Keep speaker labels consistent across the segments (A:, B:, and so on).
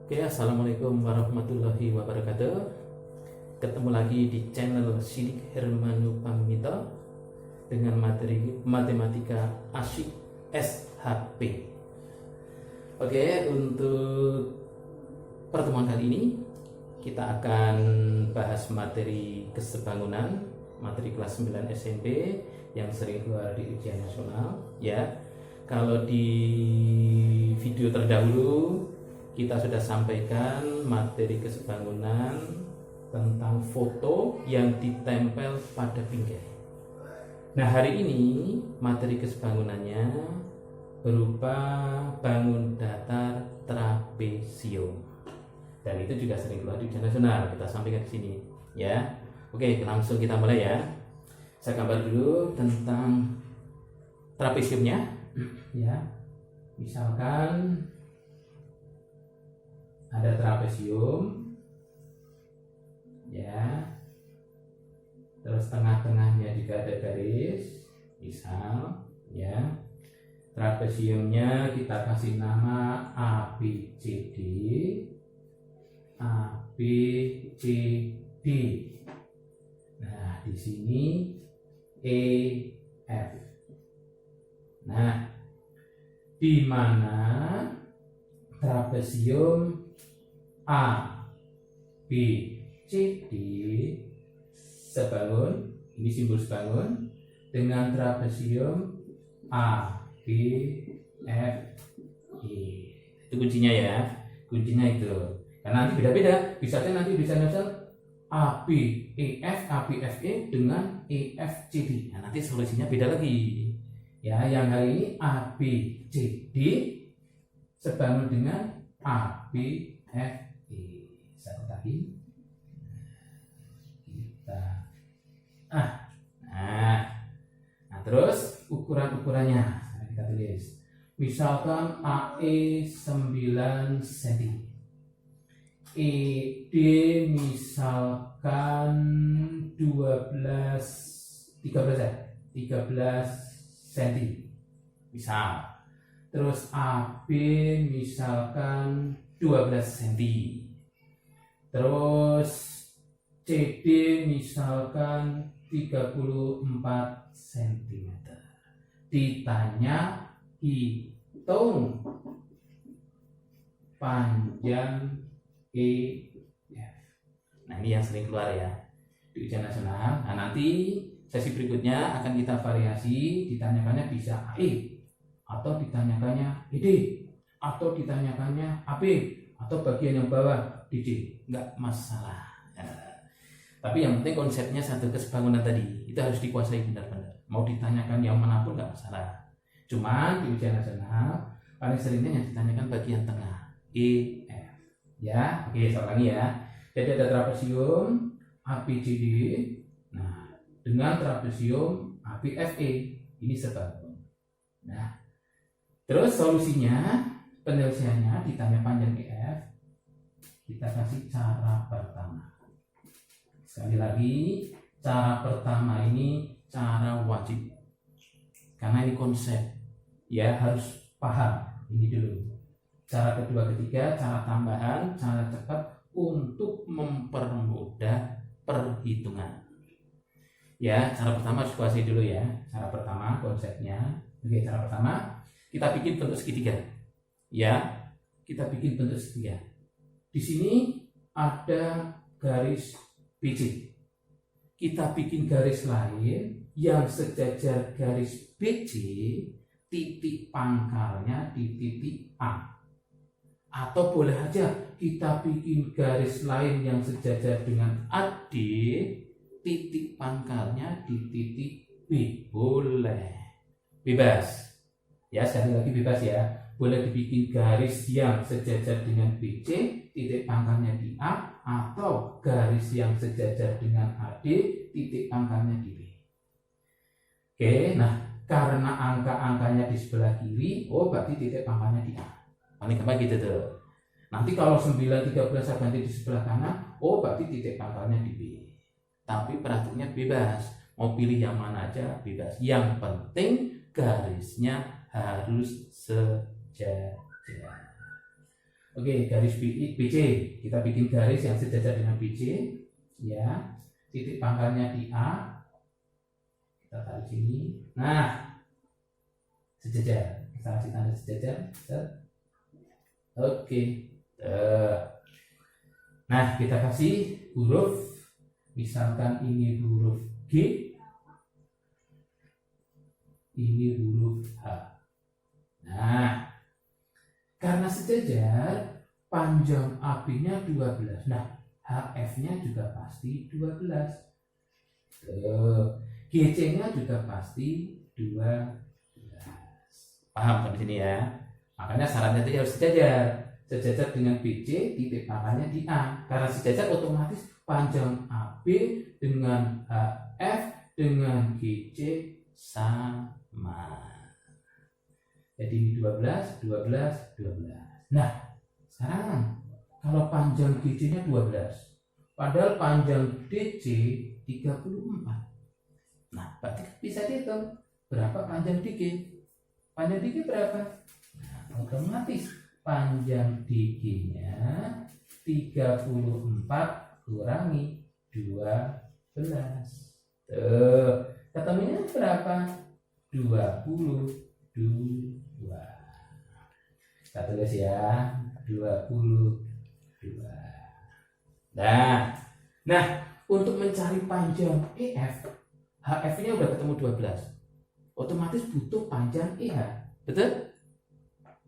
A: Oke, assalamualaikum warahmatullahi wabarakatuh. Ketemu lagi di channel Sidik Hermanu Pamito dengan materi matematika asyik SHP. Oke, untuk pertemuan kali ini kita akan bahas materi kesebangunan, materi kelas 9 SMP yang sering keluar di ujian nasional. Ya, kalau di video terdahulu kita sudah sampaikan materi kesebangunan tentang foto yang ditempel pada bingkai. Nah, hari ini materi kesebangunannya berupa bangun datar trapesium. Dan itu juga sering keluar di ujian nasional. Kita sampaikan di sini, ya. Oke, langsung kita mulai ya. Saya gambar dulu tentang trapesiumnya, ya. Misalkan ada trapesium, ya, terus tengah-tengahnya juga ada garis, misal, ya, trapesiumnya kita kasih nama ABCD, ABCD. Nah, di sini EF. Nah, di mana trapesium A, B, C, D sebangun, ini simbol sebangun, dengan trapesium A, B, F, E. Itu kuncinya ya, kuncinya itu. Karena nanti beda-beda, bisa nanti bisa nyesel A, B, E, F, A, B, F, E dengan E, F, C, D. Nah, nanti solusinya beda lagi. Ya, yang hari ini A, B, C, D sebangun dengan A, B, F, satu lagi kita terus ukurannya kita tulis, misalkan AE 9 cm, ED misalkan 13 cm misal, terus AB misalkan 12 cm, terus CD misalkan 34 cm. Ditanya hitung panjang EF. Nah, ini yang sering keluar ya di ujian nasional. Nah, nanti sesi berikutnya akan kita variasi, ditanyakannya bisa AE, atau ditanyakannya ED, atau ditanyakannya AB, atau bagian yang bawah DJ, nggak masalah ya. Tapi yang penting konsepnya satu, kesebangunan tadi itu harus dikuasai benar-benar. Mau ditanyakan yang manapun nggak masalah. Cuman di ujian nasional paling seringnya yang ditanyakan bagian tengah EF ya. Oke, saya ulangi ya. Jadi ada trapesium ABCD, nah dengan trapesium ABFE ini sebangun. Nah, terus solusinya, penyelesaiannya ditanya panjang EF, kita kasih cara pertama. Sekali lagi, cara pertama ini cara wajib, karena ini konsep ya, harus paham ini dulu. Cara kedua, ketiga, cara tambahan, cara cepat untuk mempermudah perhitungan. Ya, cara pertama harus kuasai dulu ya. Cara pertama konsepnya. Oke, cara pertama kita bikin bentuk segitiga. Ya, kita bikin bentuk segitiga. Di sini ada garis BC. Kita bikin garis lain yang sejajar garis BC, titik pangkalnya di titik A. Atau boleh aja kita bikin garis lain yang sejajar dengan AD, titik pangkalnya di titik B. Boleh. Bebas. Ya, sekali lagi bebas ya. Boleh dibikin garis yang sejajar dengan BC, titik pangkalnya di A, atau garis yang sejajar dengan AD, titik pangkalnya di B. Oke, nah karena angka-angkanya di sebelah kiri, berarti titik pangkalnya di A. Paling gampang gitu tuh. Nanti kalau 9, 13 ganti di sebelah kanan, berarti titik pangkalnya di B. Tapi praktiknya bebas, mau pilih yang mana aja bebas. Yang penting garisnya harus sejajar. Oke, garis BC. Kita bikin garis yang sejajar dengan BC. Ya, titik pangkalnya di A. Kita tarik sini. Nah, sejajar. Kita kasih tanda sejajar. Oke. Nah, kita kasih huruf. Misalkan ini huruf G. Ini huruf H. Nah, karena sejajar, panjang AB-nya 12. Nah, HF-nya juga pasti 12. GC-nya juga pasti 12. Paham sampai sini ya? Makanya syaratnya itu harus sejajar. Sejajar dengan BC, titik pangkalnya di A. Karena sejajar otomatis panjang AB dengan HF dengan GC sama. Jadi ini 12, 12, 12. Nah, sekarang kalau panjang GC-nya 12, padahal panjang DC 34. Nah, berarti bisa dihitung berapa panjang DG. Panjang DG berapa? Nah, otomatis panjang DG-nya 34 kurangi 12. Ketemunya berapa? 22. Kita tulis ya, 22. Nah, untuk mencari panjang EF, HF-nya udah ketemu 12. Otomatis butuh panjang EH. Betul?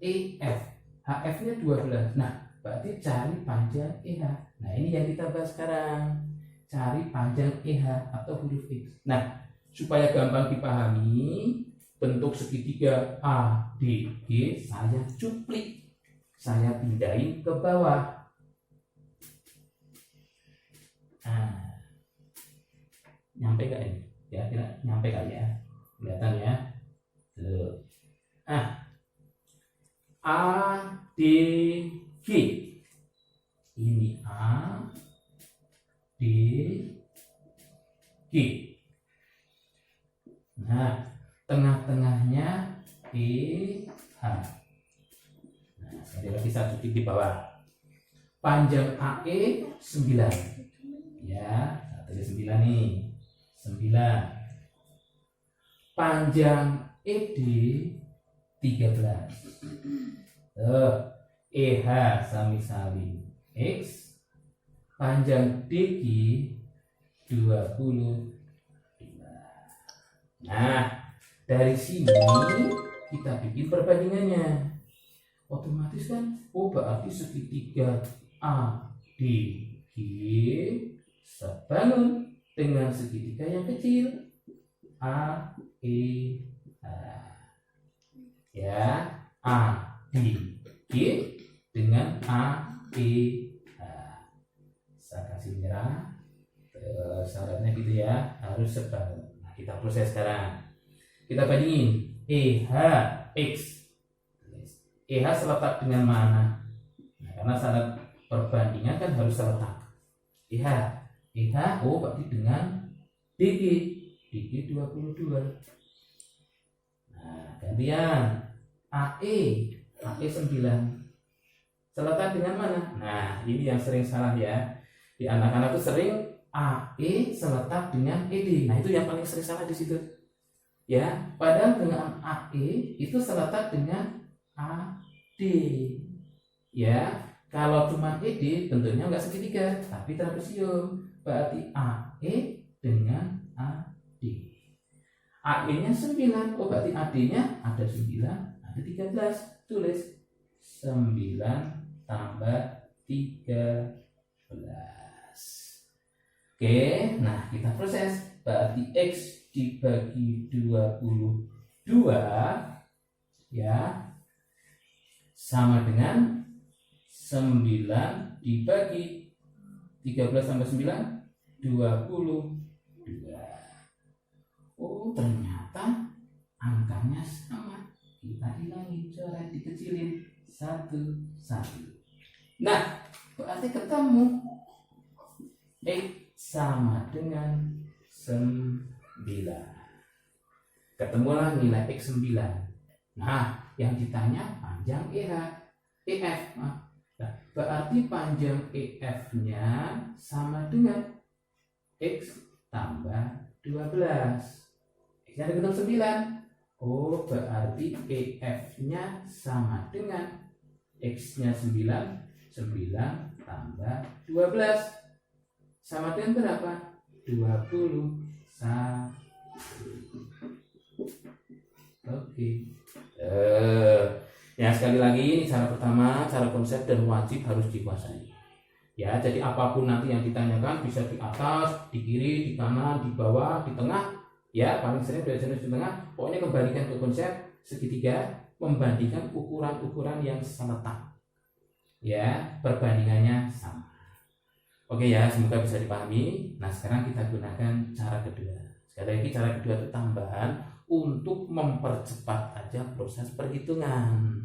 A: EF, HF-nya 12. Nah, berarti cari panjang EH. Nah, ini yang kita bahas sekarang. Cari panjang EH atau huruf X. Nah, supaya gampang dipahami, bentuk segitiga ADG saya cuplik. Saya pindahin ke bawah. Nah, nyampe gak ini? Ya, kira nyampe kali ya. Kelihatan ya. Tuh. ADG. Ini A D G. Nah, tengah-tengahnya EH. Nah, sekali lagi saya tulis di bawah. Panjang AE 9. Ya, saya tulis 9 nih. 9. Panjang ED 13. EH sami-sami X. Panjang DG 22. Nah, dari sini kita bikin perbandingannya. Otomatis kan, berarti segitiga ADG sebangun dengan segitiga yang kecil AEH. Ya, ADG dengan AEH. Saya kasih merah. Syaratnya gitu ya, harus sebangun. Nah, kita proses sekarang. Kita bandingin EH X. EH seletak dengan mana? Nah, karena syarat perbandingan kan harus seletak. EH berarti dengan DG 22. Nah, gantian AE 9. Seletak dengan mana? Nah, ini yang sering salah ya. Di anak-anak itu sering AE seletak dengan ED. Nah, itu yang paling sering salah di situ. Ya, padahal dengan AE itu seletak dengan AD. Ya, kalau cuma ED bentuknya enggak segitiga, tapi trapesium. Berarti AE dengan AD. AE-nya 9, berarti AD-nya ada 9, ada 13. Tulis 9 tambah 13. Oke, nah kita proses. Berarti X dibagi 22 ya sama dengan 9 dibagi 13 tambah 9 22. Oh, ternyata angkanya sama. Kita hilangin, coret, dikecilin 1. Nah, berarti ketemu X sama dengan 9. Ketemulah nilai X 9. Nah, yang ditanya panjang EF. Nah, berarti panjang EF-nya sama dengan X tambah 12. X-nya ada ketemu 9. Oh, berarti EF-nya sama dengan X-nya 9 tambah 12. Sama dengan berapa? 21. Oke. Ya, sekali lagi ini cara pertama, cara konsep dan wajib harus dikuasai. Ya, jadi apapun nanti yang ditanyakan bisa di atas, di kiri, di kanan, di bawah, di tengah. Ya, paling sering belajar di tengah. Pokoknya kembalikan ke konsep segitiga, membandingkan ukuran-ukuran yang seletak. Ya, perbandingannya sama. Oke ya, semoga bisa dipahami. Nah, sekarang kita gunakan cara kedua. Sekali lagi, cara kedua itu tambahan untuk mempercepat aja proses perhitungan.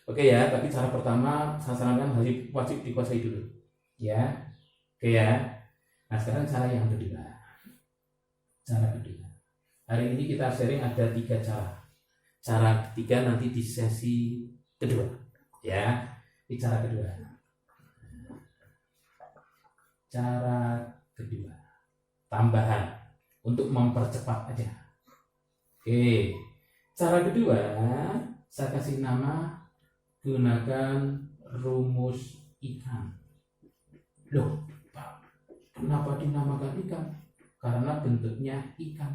A: Oke ya, tapi cara pertama saya sarankan wajib dikuasai dulu. Ya, oke ya. Nah, sekarang cara yang kedua. Cara kedua. Hari ini kita sharing ada 3 cara. Cara ketiga nanti di sesi kedua. Ya, di cara kedua. Cara kedua, tambahan untuk mempercepat aja. Oke, cara kedua saya kasih nama gunakan rumus ikan. Loh, Pak, kenapa dinamakan ikan? Karena bentuknya ikan.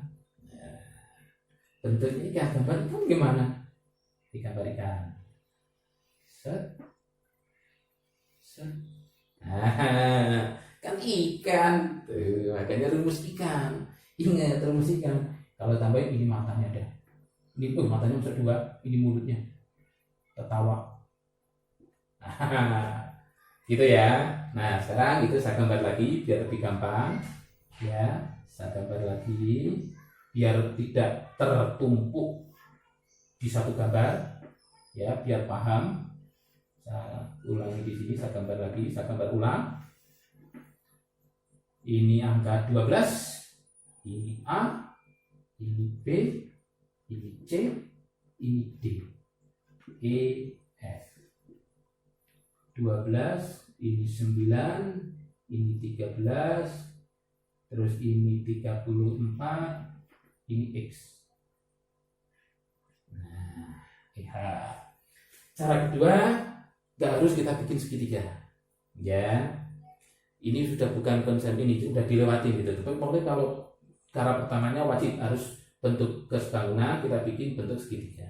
A: Bentuknya ikan, gambar ikan gimana? Gambar ikan. Set. Kan ikan. Tuh, makanya rumus ikan. Ingat rumus ikan. Kalau tambahin ini matanya deh. Ini matanya bisa 2, ini mulutnya. Ketawa. Gitu ya. Nah, sekarang itu saya gambar lagi biar lebih gampang. Ya, saya gambar lagi biar tidak tertumpuk di satu gambar. Ya, biar paham. Saya ulangi di sini, saya gambar lagi, saya gambar ulang. Ini angka 12, ini A, ini B, ini C, ini D, E, F. 12, ini 9, ini 13, terus ini 34, ini X. Nah, lihat. Cara kedua, gak harus kita bikin segitiga. Ya, ini sudah bukan konsep ini, sudah dilewati gitu. Tapi pokoknya kalau cara pertamanya wajib harus bentuk kesebangunan, kita bikin bentuk segitiga.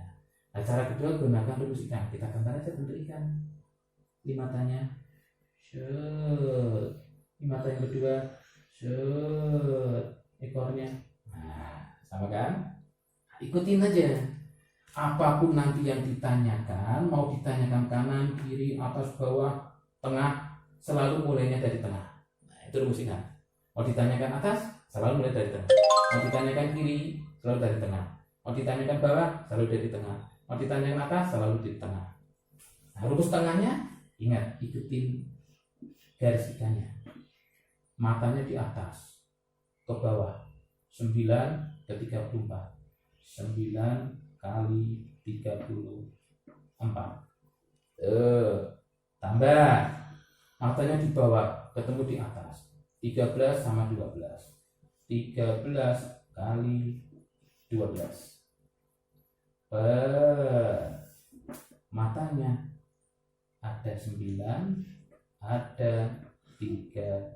A: Nah, cara kedua gunakan rumus ikan. Kita gambar aja bentuk ikan. Ini matanya. Set. Ini mata yang kedua. Set. Ekornya. Nah, sama kan? Ikutin aja. Apapun nanti yang ditanyakan, mau ditanyakan kanan, kiri, atas, bawah, tengah, selalu mulainya dari tengah. Nah, itu rumus ikan. Mau ditanyakan atas, selalu mulai dari tengah. Mau ditanyakan kiri, selalu dari tengah. Mau ditanyakan bawah, selalu dari tengah. Mau ditanyakan atas, selalu di tengah. Nah, rumus tengahnya, ingat, ikutin garis ikannya. Matanya di atas, ke bawah. 9 ke 34. 9 kali 34. Tambah. Matanya di bawah, ketemu di atas. 13 sama 12. 13 kali 12. Matanya ada 9, ada 13.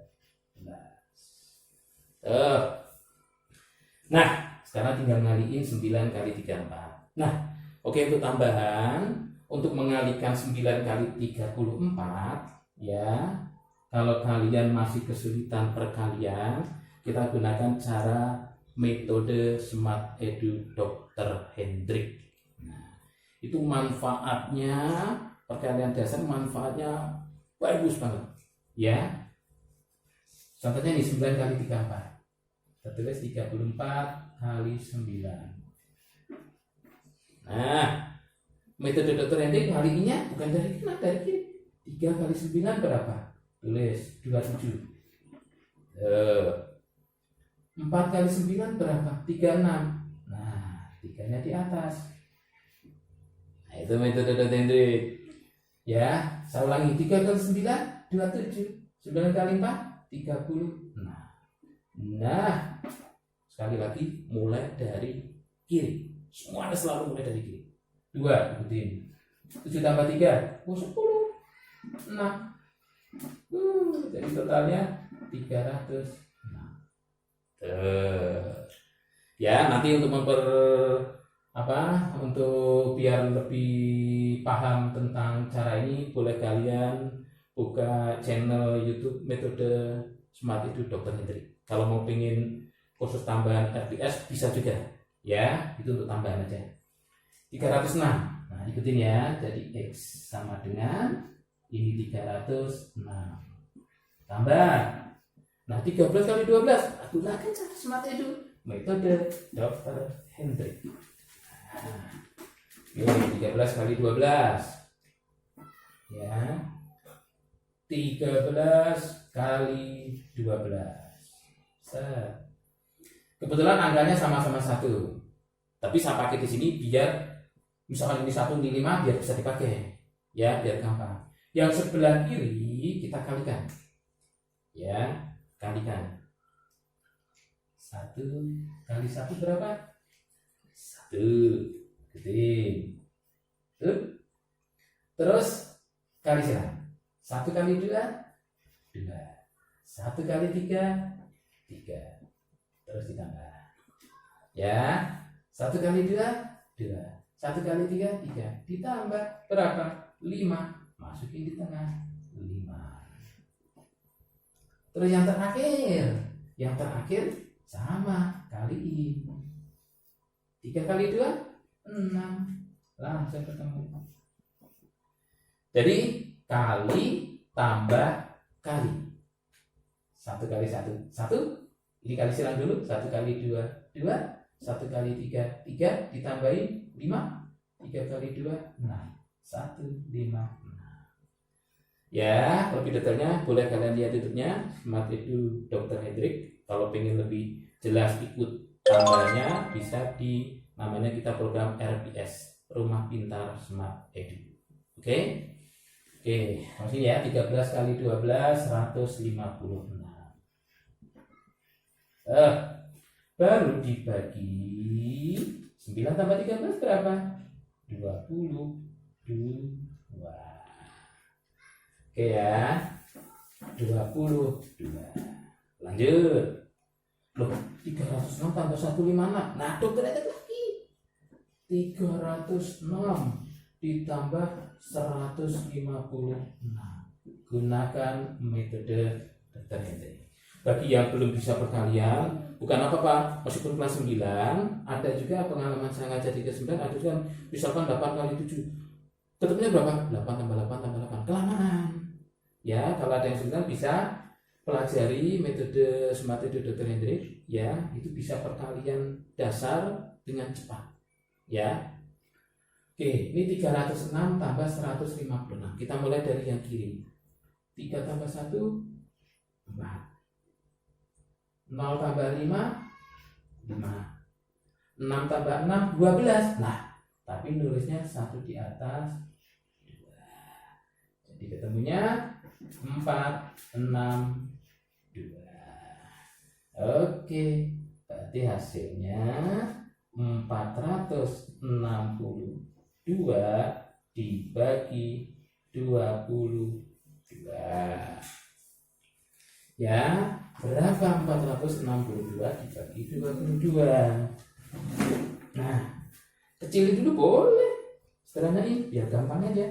A: Nah, sekarang tinggal ngaliin 9 kali 34. Nah, oke, untuk tambahan, untuk mengalikan 9 kali 34, ya, kalau kalian masih kesulitan perkalian, kita gunakan cara metode Smart Edu Dr. Hendrik. Nah, itu manfaatnya, perkalian dasar manfaatnya bagus banget, ya. Contohnya ini 9 kali 34. Tertulis 34 kali 9. Nah, metode Dr. Hendrik ngaliinnya bukan dari kanan, dari kiri. 3 kali 9 berapa? Tulis 27. 4 kali 9 berapa? 36. Nah, 3-nya di atas. Nah, itu metode Dr. Hendrik. Ya, saya ulangi, 3 kali 9, 27. 9 kali 4, 36. Nah, sekali lagi mulai dari kiri. Semuanya selalu mulai dari kiri. 2, ikutin. 7 tambah 3, 10. 6. Jadi totalnya 306. Ya, nanti untuk untuk biar lebih paham tentang cara ini, boleh kalian buka channel YouTube metode Smart Edu Dr. Hendrik. Kalau mau pengen kursus tambahan RPS bisa juga, ya, itu untuk tambahan aja. 306. Nah, ikutin ya. Jadi X sama dengan ini 306 tambah. Nah, 13 kali 12 gunakan cara Smart Edu metode Dr. Hendrik. Nah, ini 13 kali 12 ya, 13 kali 12. Kebetulan angkanya sama-sama 1, tapi saya pakai di sini biar misalkan ini 1, ini 5, biar bisa dipakai ya, biar gampang. Yang sebelah kiri kita kalikan ya, kalikan. 1 kali 1 berapa? 1. Gede. Terus kali silang. 1 kali 2, 2. 1 kali 3, 3. Terus ditambah. Ya. 1 kali 2, 2. 1 kali 3, 3. Ditambah berapa? 5. Masukin di tengah. 5. Terus yang terakhir sama, kaliin. 3 kali 2, 6. Langsung ketemu. Jadi kali tambah kali. 1 kali 1, 1. Ini kali silang dulu. 1 kali 2, 2. 1 kali 3, 3. Ditambahin 5. 3 kali 2, 6. 1, 5, 6. Ya, lebih detailnya boleh kalian lihat YouTube-nya Smart Edu Dr. Hendrik. Kalau pengen lebih jelas ikut tambahnya bisa di namanya kita program RPS, Rumah Pintar Smart Edu. Oke, masih ya, 13 kali 12, 156. Baru dibagi 9 tambah 13 berapa? 22. Oke ya, 22. Lanjut. Loh, 306 tambah 156. Nah, dokter ada lagi. 306 ditambah 156. Gunakan metode Dr. Hendrik. Bagi yang belum bisa perkalian, bukan apa-apa, meskipun kelas 9, ada juga pengalaman saya ngajar di kelas 9, ada juga misalkan 8 kali 7. Tetapnya berapa? 8 tambah 8 tambah 8. Kelamaan. Ya, kalau ada yang 9 bisa pelajari metode Smart Edu Dr. Hendrik, ya, itu bisa perkalian dasar dengan cepat. Ya. Oke, ini 306 tambah 156. Kita mulai dari yang kiri. 3 tambah 1, 4. 0 tambah 5, 5. 6 tambah 6, 12. Nah, tapi nulisnya 1 di atas 2. Jadi ketemunya 4, 6, 2. Oke, berarti hasilnya 462 dibagi 22. Ya, berapa 462 dibagi 22? Nah, kecilin dulu boleh. Sederhanain biar gampang aja.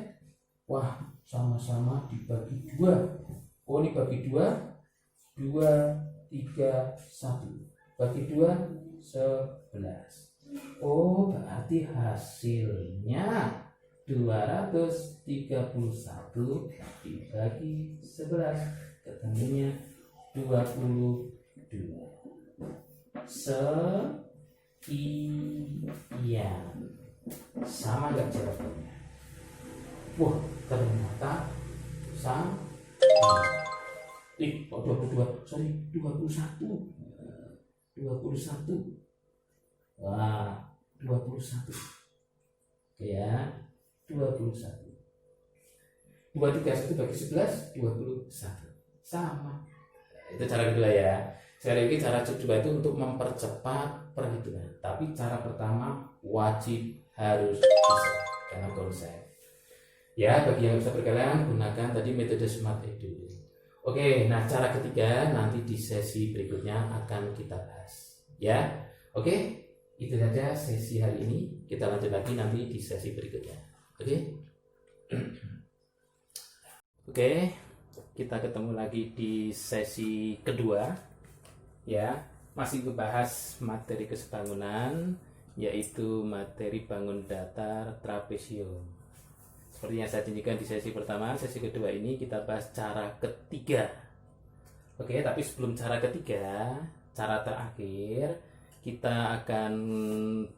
A: Wah, sama-sama dibagi 2. Oh, ini bagi 2, 2, 3, 1. Bagi 2, 11. Oh, berarti hasilnya 231 dibagi 11. Ketemunya 22. Sekian. Sama nggak jawabannya? Wah, ternyata sama. Kok 22? Sorry, 21. 21. Wah, 21. Oke ya, 21. 23 1 bagi 11 21. Sama. Itu cara kedua ya. Sekali lagi cara kedua itu untuk mempercepat perhitungan. Tapi cara pertama wajib harus bisa karena konsep. Ya, bagi yang bisa berkalian gunakan tadi metode Smart Edu. Oke, nah cara ketiga nanti di sesi berikutnya akan kita bahas. Ya, oke, itu saja sesi hari ini. Kita lanjut lagi nanti di sesi berikutnya. Oke, oke, kita ketemu lagi di sesi kedua. Ya, masih membahas materi kesebangunan, yaitu materi bangun datar trapesium. Seperti yang saya tunjukkan di sesi pertama, sesi kedua ini kita bahas cara ketiga. Oke, tapi sebelum cara ketiga, cara terakhir, kita akan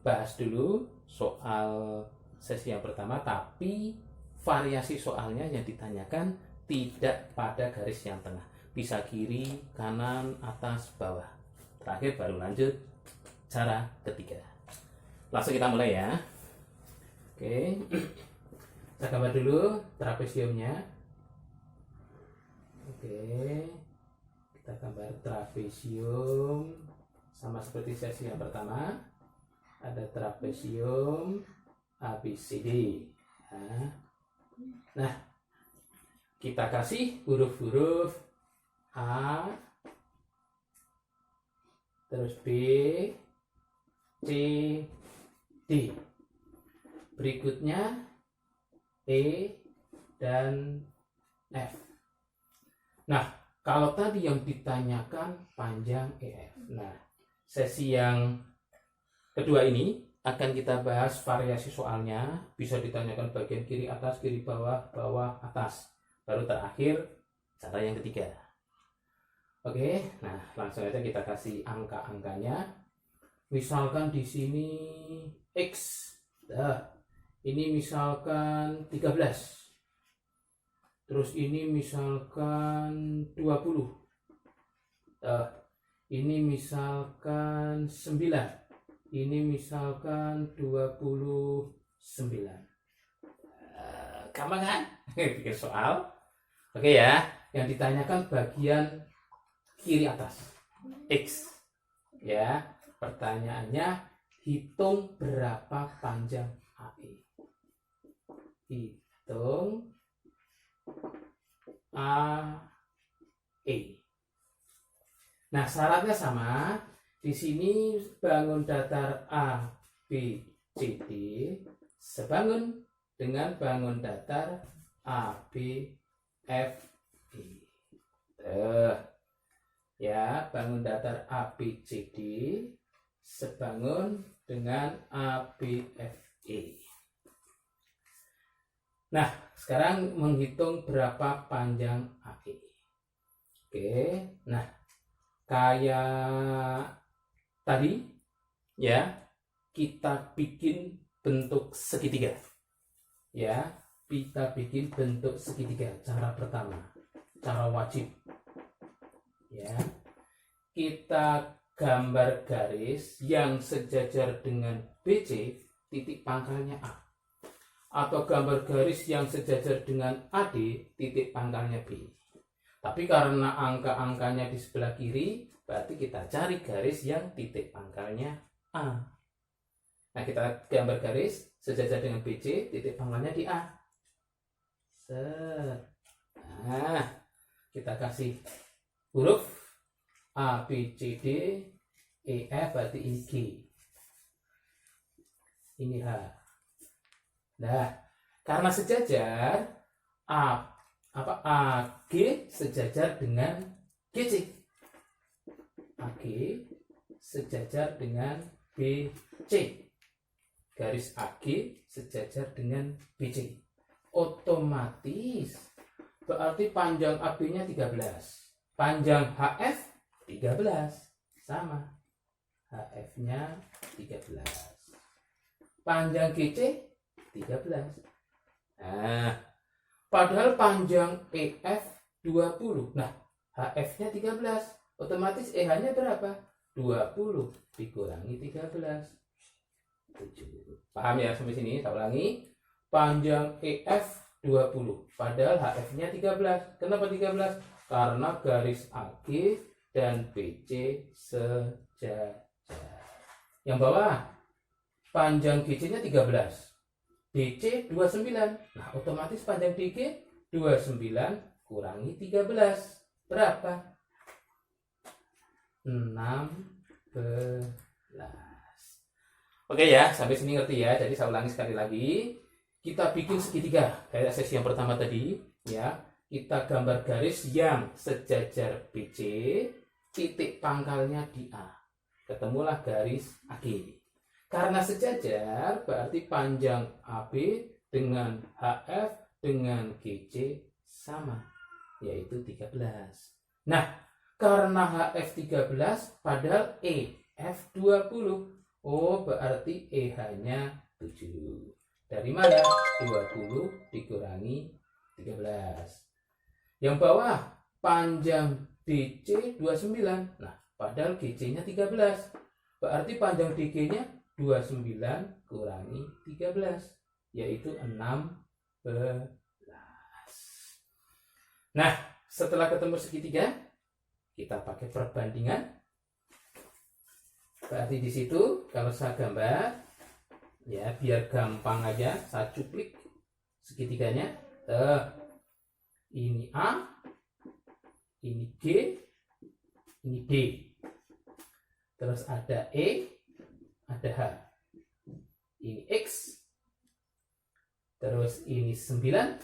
A: bahas dulu soal sesi yang pertama, tapi variasi soalnya yang ditanyakan tidak pada garis yang tengah. Bisa kiri, kanan, atas, bawah. Terakhir baru lanjut cara ketiga. Langsung kita mulai ya. Oke. Kita gambar dulu trapesiumnya. Oke. Kita gambar trapesium sama seperti sesi yang pertama. Ada trapesium ABCD. Nah, kita kasih huruf-huruf A, terus B, C, D. Berikutnya E dan F. Nah, kalau tadi yang ditanyakan panjang EF. Nah, sesi yang kedua ini akan kita bahas variasi soalnya. Bisa ditanyakan bagian kiri atas, kiri bawah, bawah atas. Baru terakhir cara yang ketiga. Oke, nah langsung aja kita kasih angka-angkanya. Misalkan di sini X. Nah, ini misalkan 13. Terus ini misalkan 20. Ini misalkan 9. Ini misalkan 29. Gampang kan? Bikin soal. Oke ya, yang ditanyakan bagian kiri atas X ya. Pertanyaannya, hitung berapa panjang AE. Hitung AE. Nah, syaratnya sama. Di sini bangun datar A, B, C, D sebangun dengan bangun datar A, B, F, E. Ya, bangun datar A, B, C, D sebangun dengan A, B, F, E. Nah, sekarang menghitung berapa panjang AE. Oke, nah kayak tadi ya, kita bikin bentuk segitiga. Ya, kita bikin bentuk segitiga. Cara pertama, cara wajib. Ya, kita gambar garis yang sejajar dengan BC, titik pangkalnya A. Atau gambar garis yang sejajar dengan AD, titik pangkalnya B. Tapi karena angka-angkanya di sebelah kiri, berarti kita cari garis yang titik pangkalnya A. Nah, kita gambar garis sejajar dengan BC, titik pangkalnya di A. Nah, kita kasih huruf A, B, C, D, E, F, berarti ini G. Ini H. Nah, karena sejajar AG sejajar dengan GC. AG sejajar dengan BC. Garis AG sejajar dengan BC. Otomatis berarti panjang AB-nya 13. Panjang HF 13. Sama. HF-nya 13. Panjang GC 13. Nah, padahal panjang EF 20. Nah, HF-nya 13. Otomatis EH-nya berapa? 20 dikurangi 13. 7. Paham ya sampai sini? Saya ulangi. Panjang EF 20. Padahal HF-nya 13. Kenapa 13? Karena garis AG dan BC sejajar. Yang bawah, panjang GC-nya 13. BC 29. Nah, otomatis panjang DG 29 kurangi 13. Berapa? 16. Oke ya, sampai sini ngerti ya. Jadi saya ulangi sekali lagi. Kita bikin segitiga kayak sesi yang pertama tadi ya. Kita gambar garis yang sejajar BC, titik pangkalnya di A. Ketemulah garis AG. Karena sejajar berarti panjang AB dengan HF dengan GC sama, yaitu 13. Nah, karena HF 13 padahal EF 20. Oh, berarti EH-nya 7. Dari mana? 20 dikurangi 13. Yang bawah, panjang DC 29. Nah, padahal GC-nya 13. Berarti panjang DG-nya 29 kurangi 13, yaitu 16. Nah, setelah ketemu segitiga, kita pakai perbandingan. Berarti di situ kalau saya gambar ya biar gampang aja, saya cuplik segitiganya. Ini A, ini G, ini D. Terus ada E, ada H. Ini X. Terus ini 9.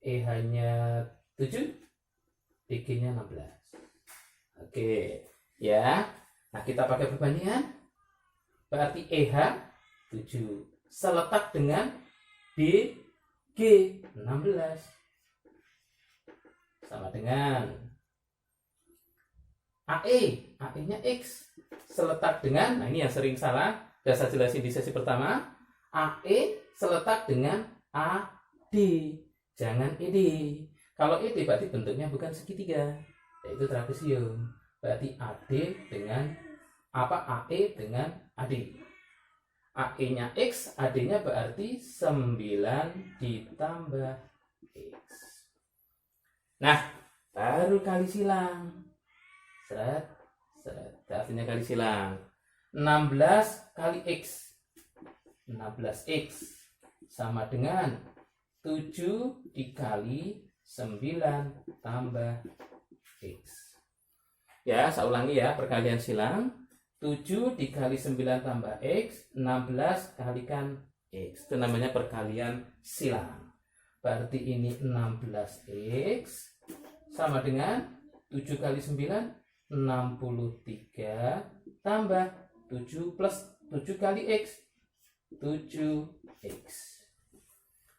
A: EH-nya 7. DG-nya 16. Oke, ya. Nah, kita pakai perbandingan. Berarti EH 7 seletak dengan DG 16. Sama dengan AE. AE-nya X seletak dengan, nah ini yang sering salah, sudah saya jelasin di sesi pertama. AE seletak dengan AD. Jangan ED. Kalau ED berarti bentuknya bukan segitiga, yaitu trapesium. Berarti AD dengan AE dengan AD. AE-nya X, AD-nya berarti 9 ditambah X. Nah, baru kali silang. Seret. Artinya kali silang. 16 kali X. 16X sama dengan 7 dikali 9 tambah X. Ya, saya ulangi ya, perkalian silang. 7 dikali 9 tambah X, 16 kalikan X. Itu namanya perkalian silang. Berarti ini 16X sama dengan 7 kali 9, 63 tambah 7 plus 7 kali X, 7X.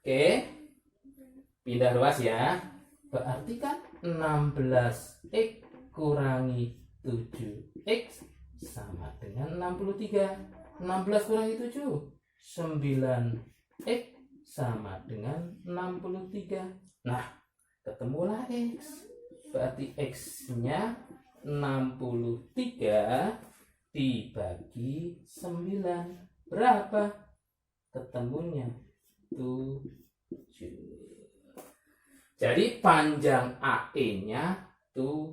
A: Oke, pindah ruas ya. Berarti kan 16X kurangi 7X sama dengan 63. 16 kurangi 7, 9X sama dengan 63. Nah, ketemulah X. Berarti X-nya 63 dibagi 9. Berapa? Ketemunya 7. Jadi panjang AE-nya 7.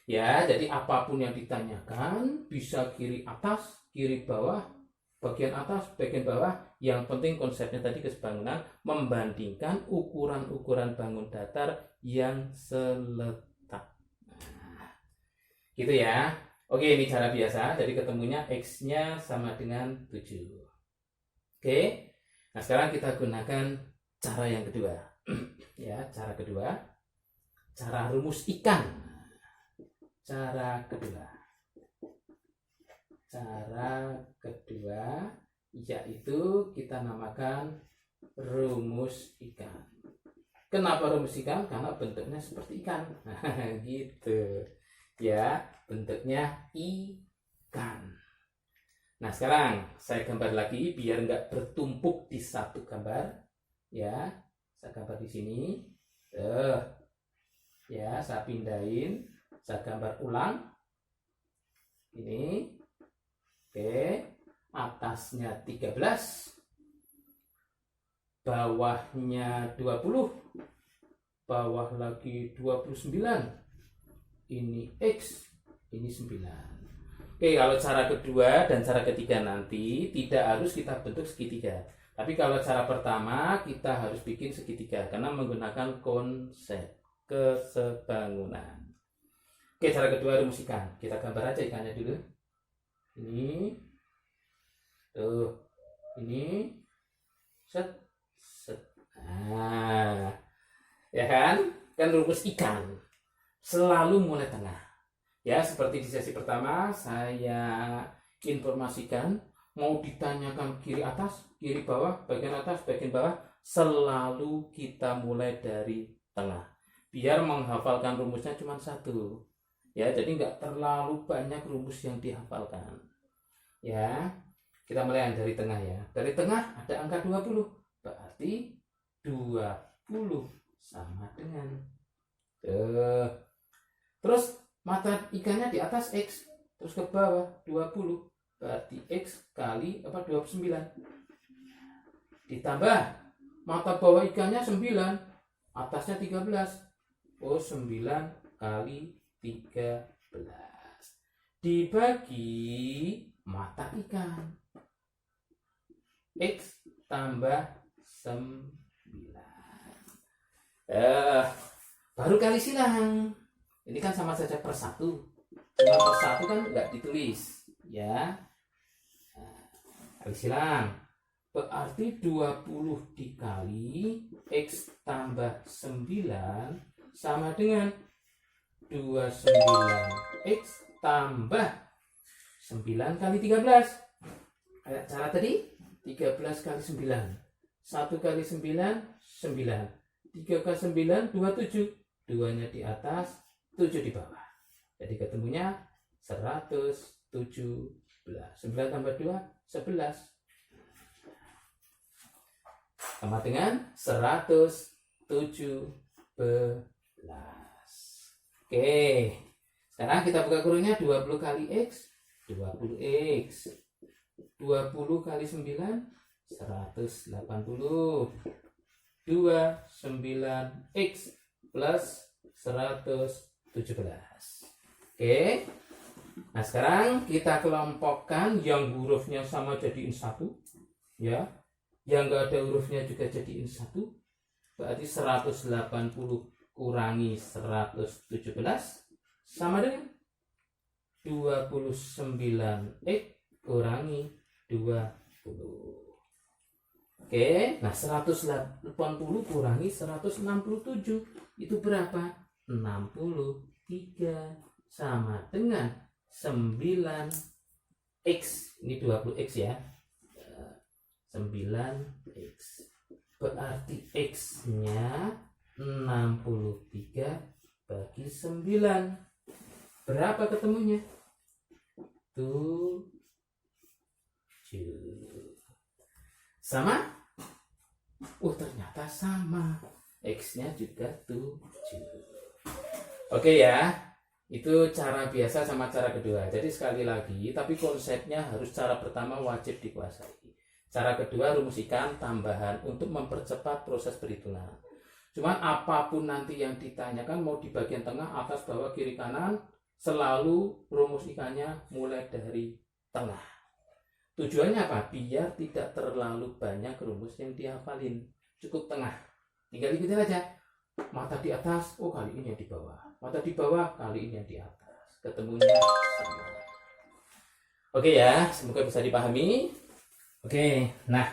A: Ya, jadi apapun yang ditanyakan bisa kiri atas, kiri bawah, bagian atas, bagian bawah. Yang penting konsepnya tadi kesebangunan membandingkan ukuran-ukuran bangun datar yang seletak. Nah, gitu ya. Oke, ini cara biasa. Jadi ketemunya X-nya sama dengan 7. Oke. Nah, sekarang kita gunakan cara yang kedua. Ya, cara kedua. Cara rumus ikan. Cara kedua yaitu kita namakan rumus ikan. Kenapa rumus ikan? Karena bentuknya seperti ikan. Gitu ya, bentuknya ikan. Nah, sekarang saya gambar lagi biar nggak bertumpuk di satu gambar. Ya, saya gambar di sini. Ya, saya pindahin. Saya gambar ulang. Ini. Oke. Atasnya 13. bawahnya 20, bawah lagi 29, ini X, ini 9. Oke, kalau cara kedua dan cara ketiga nanti tidak harus kita bentuk segitiga. Tapi kalau cara pertama kita harus bikin segitiga karena menggunakan konsep kesebangunan. Oke, cara kedua rumus ikan. Kita gambar aja ikannya dulu. Ini. Tuh. Ini. Set. Set. Nah. Ya kan? Kan rumus ikan selalu mulai tengah. Ya, seperti di sesi pertama saya informasikan, mau ditanyakan kiri atas, kiri bawah, bagian atas, bagian bawah, selalu kita mulai dari tengah. Biar menghafalkan rumusnya cuma satu. Ya, jadi nggak terlalu banyak rumus yang dihafalkan. Ya, kita mulai dari tengah ya. Dari tengah ada angka 20. Berarti 20 sama dengan terus mata ikannya di atas X, terus ke bawah 20, berarti X kali 29. Ditambah mata bawah ikannya 9, atasnya 13. Oh, 9 kali 13. Dibagi mata ikan. X tambah 9. Baru kali silang. Ini kan sama saja per 1. Cuma per 1 kan nggak ditulis. Ya. Nah, kali silang. Berarti 20 dikali X tambah 9 sama dengan 29X tambah 9 kali 13. Kayak cara tadi, 13 kali 9. 1 kali 9, 9. 3 kali 9, 27. 2-nya di atas, 7 di bawah. Jadi ketemunya 117. 9 tambah 2, 11. Sama dengan 117. Oke. Sekarang kita buka kurungnya 20 kali X, 20X. 20 kali 9, 180. 29X plus 117. Oke. Nah, sekarang kita kelompokkan yang hurufnya sama jadiin 1, ya. Yang enggak ada hurufnya juga jadiin 1. Berarti 180 kurangi 117 sama dengan 29X kurangi 20. Oke, nah 180 kurangi 167 itu berapa? 63 sama dengan 9X. Ini 20X ya. 9X. Berarti X-nya 63 bagi 9. Berapa ketemunya? 7. Sama? Oh, ternyata sama. X-nya juga 7. Oke ya. Itu cara biasa sama cara kedua. Jadi sekali lagi, tapi konsepnya harus cara pertama wajib dikuasai. Cara kedua rumuskan tambahan untuk mempercepat proses perhitungan. Cuman apapun nanti yang ditanyakan, mau di bagian tengah, atas, bawah, kiri, kanan, selalu rumus ikannya mulai dari tengah. Tujuannya apa? Biar tidak terlalu banyak rumus yang dihafalin. Cukup tengah. Tinggal ikutin aja. Mata di atas, oh kali ini yang di bawah. Mata di bawah, kali ini yang di atas. Ketemunya sama. Oke ya, semoga bisa dipahami. Oke, nah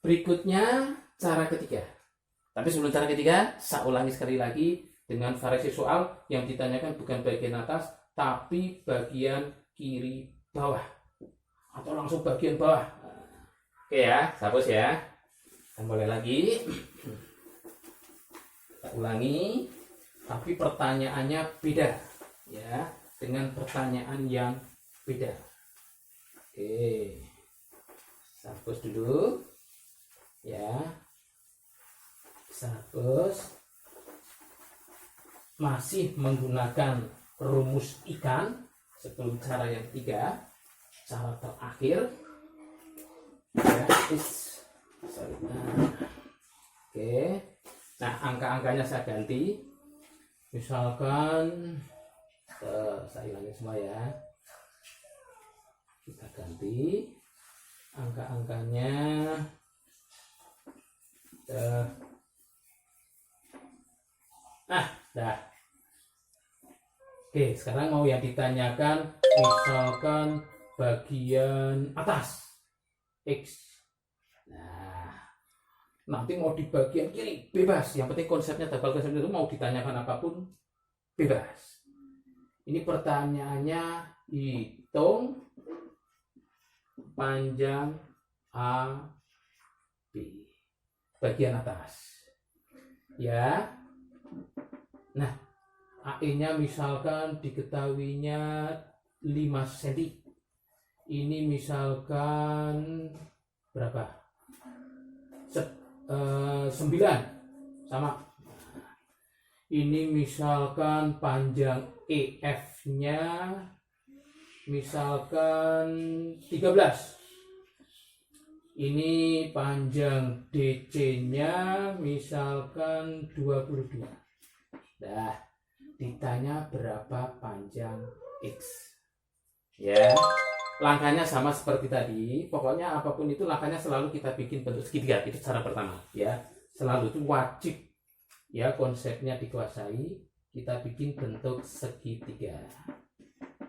A: berikutnya cara ketiga. Tapi sebelum cara ketiga, saya ulangi sekali lagi dengan variasi soal yang ditanyakan bukan bagian atas, tapi bagian kiri bawah. Atau langsung bagian bawah. Oke ya, hapus ya. Kita mulai lagi. Kita ulangi, tapi pertanyaannya beda. Ya, dengan pertanyaan yang beda. Oke. Hapus dulu ya, hapus. Masih menggunakan rumus ikan sebelum cara yang ketiga, cara terakhir ya, sorry. Oke. Nah, angka-angkanya saya ganti. Misalkan saya hilangin semua ya. Kita ganti angka-angkanya. Dah. Oke, sekarang mau yang ditanyakan misalkan bagian atas X. Nah, nanti mau di bagian kiri bebas. Yang penting konsepnya tabel konsep itu mau ditanyakan apapun bebas. Ini pertanyaannya, hitung panjang AB bagian atas. Ya. Nah, AE-nya misalkan diketahuinya 5 cm. Ini misalkan berapa? 9 sama. Ini misalkan panjang EF-nya misalkan 13. Ini panjang DC-nya misalkan 22. Dah, ditanya berapa panjang X. Ya, langkahnya sama seperti tadi. Pokoknya apapun itu langkahnya selalu kita bikin bentuk segitiga. Itu cara pertama. Ya, selalu itu wajib. Ya, konsepnya dikuasai. Kita bikin bentuk segitiga.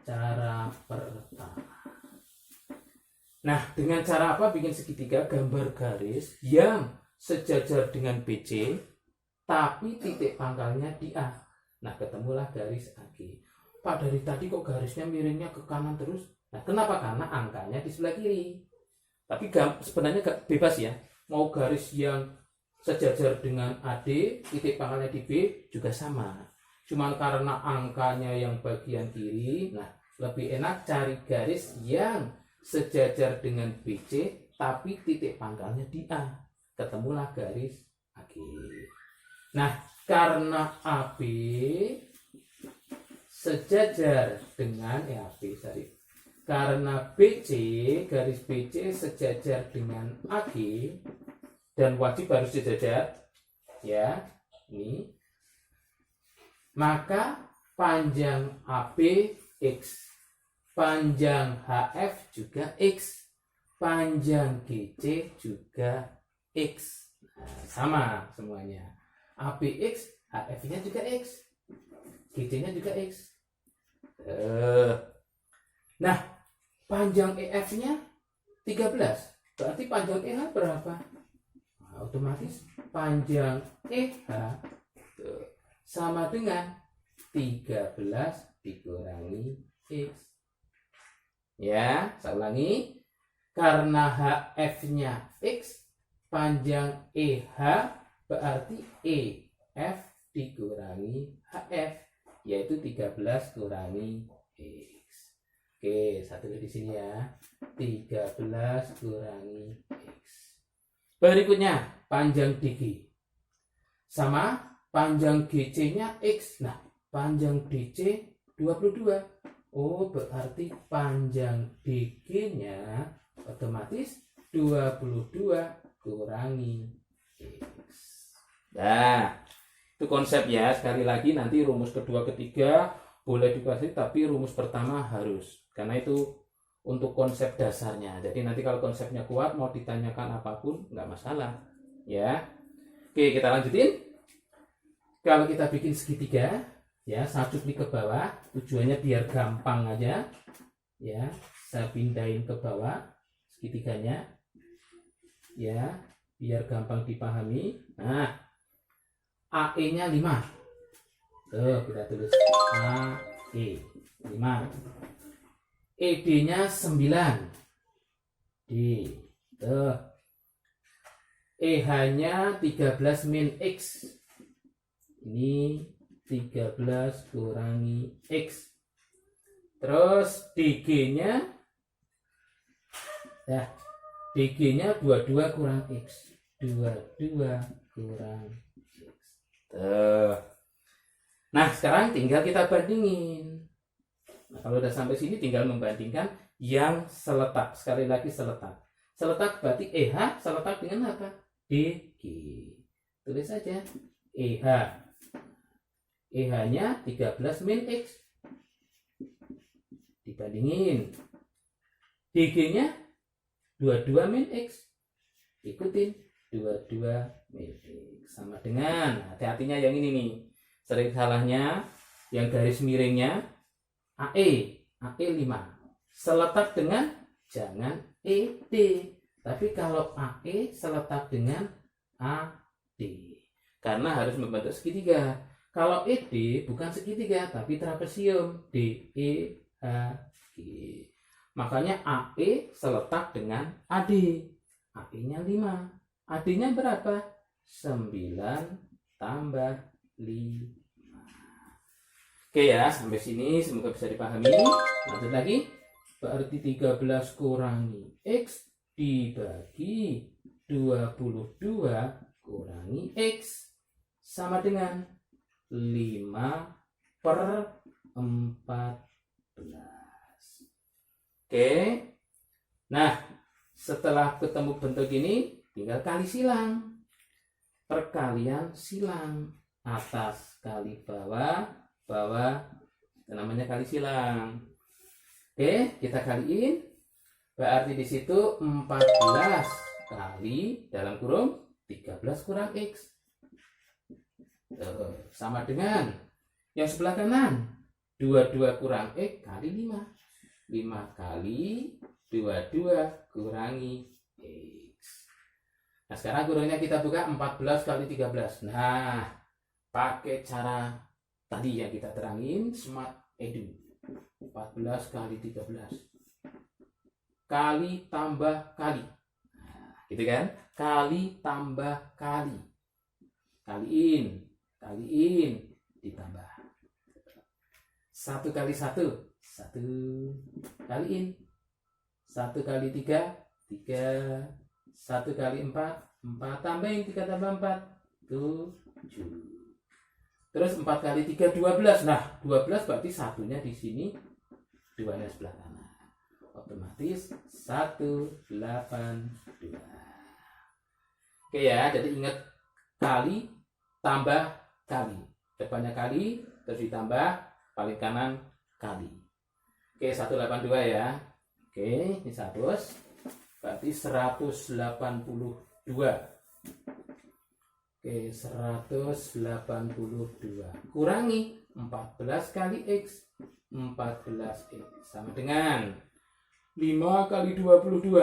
A: Cara pertama. Nah, dengan cara apa bikin segitiga? Gambar garis yang sejajar dengan BC, tapi titik pangkalnya di A. Nah, ketemulah garis AG. Pak, dari tadi kok garisnya miringnya ke kanan terus? Nah, kenapa? Karena angkanya di sebelah kiri. Tapi sebenarnya bebas ya. Mau garis yang sejajar dengan AD, titik pangkalnya di B juga sama. Cuman karena angkanya yang bagian kiri, nah lebih enak cari garis yang sejajar dengan BC, tapi titik pangkalnya di A. Ketemulah garis AG. Nah, karena AB sejajar dengan karena BC, garis BC sejajar dengan AG dan wajib harus sejajar, ya, ini. Maka panjang AB X, panjang HF juga X, panjang GC juga X. Nah, sama semuanya. ABX, HF-nya juga X, GC-nya juga X. Nah, panjang EF-nya 13. Berarti panjang EH berapa? Nah, otomatis panjang EH sama dengan 13 dikurangi X. Ya, saya ulangi. Karena HF-nya X, panjang EH berarti EF dikurangi HF, yaitu 13 kurangi X. Oke, satu di sini ya. 13 kurangi X. Berikutnya, panjang DG. Sama panjang GC-nya X. Nah, panjang DC 22. Oh, berarti panjang DG-nya otomatis 22 kurangi X. Nah, itu konsep ya. Sekali lagi nanti rumus kedua ketiga boleh dikuasai, tapi rumus pertama harus, karena itu untuk konsep dasarnya. Jadi nanti kalau konsepnya kuat mau ditanyakan apapun nggak masalah ya. Oke, kita lanjutin. Kalau kita bikin segitiga ya, saya cuplik ke bawah, tujuannya biar gampang aja ya. Saya pindahin ke bawah segitiganya ya, biar gampang dipahami. Nah, AE-nya 5. Tuh, kita tulis AE 5. ED-nya 9. D. Tuh. EH-nya 13 min X. Ini 13 kurangi X. Terus DG-nya ya, DG-nya 22 kurang X. 22 kurang X. Tuh. Nah, sekarang tinggal kita bandingin. Nah, kalau udah sampai sini tinggal membandingkan yang seletak. Sekali lagi seletak. Seletak berarti EH seletak dengan apa? DG. tulis saja EH. EH-nya 13 min X. Dibandingin. DG-nya 22 min X. Ikutin 22 min X. Sama dengan, hati-hatinya yang ini nih. Sering salahnya, yang garis miringnya AE 5. Seletak dengan jangan ED. Tapi kalau AE seletak dengan AD. Karena harus membentuk segitiga. Kalau ED bukan segitiga tapi trapesium, DE H G. Makanya AE seletak dengan AD. AE-nya 5. AD-nya berapa? 9 tambah 5. Oke ya, sampai sini semoga bisa dipahami. Lanjut lagi. Berarti 13 kurangi X dibagi 22 kurangi X sama dengan 5/14. Oke. Nah, setelah ketemu bentuk ini, tinggal kali silang. Perkalian silang. Atas kali bawah, bawah, itu namanya kali silang. Oke, kita kaliin. Berarti di situ 14 kali dalam kurung 13 kurang X. Sama dengan yang sebelah kanan 22 kurang X kali 5. 5 kali 22 kurangi X. Nah sekarang kurungnya kita buka 14 kali 13. Nah pakai cara tadi yang kita terangin Smart Edu. 14 kali 13 kali tambah kali. Nah, gitu kan? Kali tambah kali. Kaliin ditambah 1 kali 1 1 kaliin 1 kali 3 3 1 kali 4 4 tambahin 3 tambah 4 7. Terus 4 kali 3 12. Nah 12 berarti satunya di sini, 2-nya sebelah kanan, otomatis 182. Oke ya, jadi ingat kali tambah kali, depannya kali terus ditambah paling kanan kali. Oke 182 ya. Oke ini 100 berarti 182. Oke 182 kurangi 14 kali X. 14 X sama dengan 5 kali 22.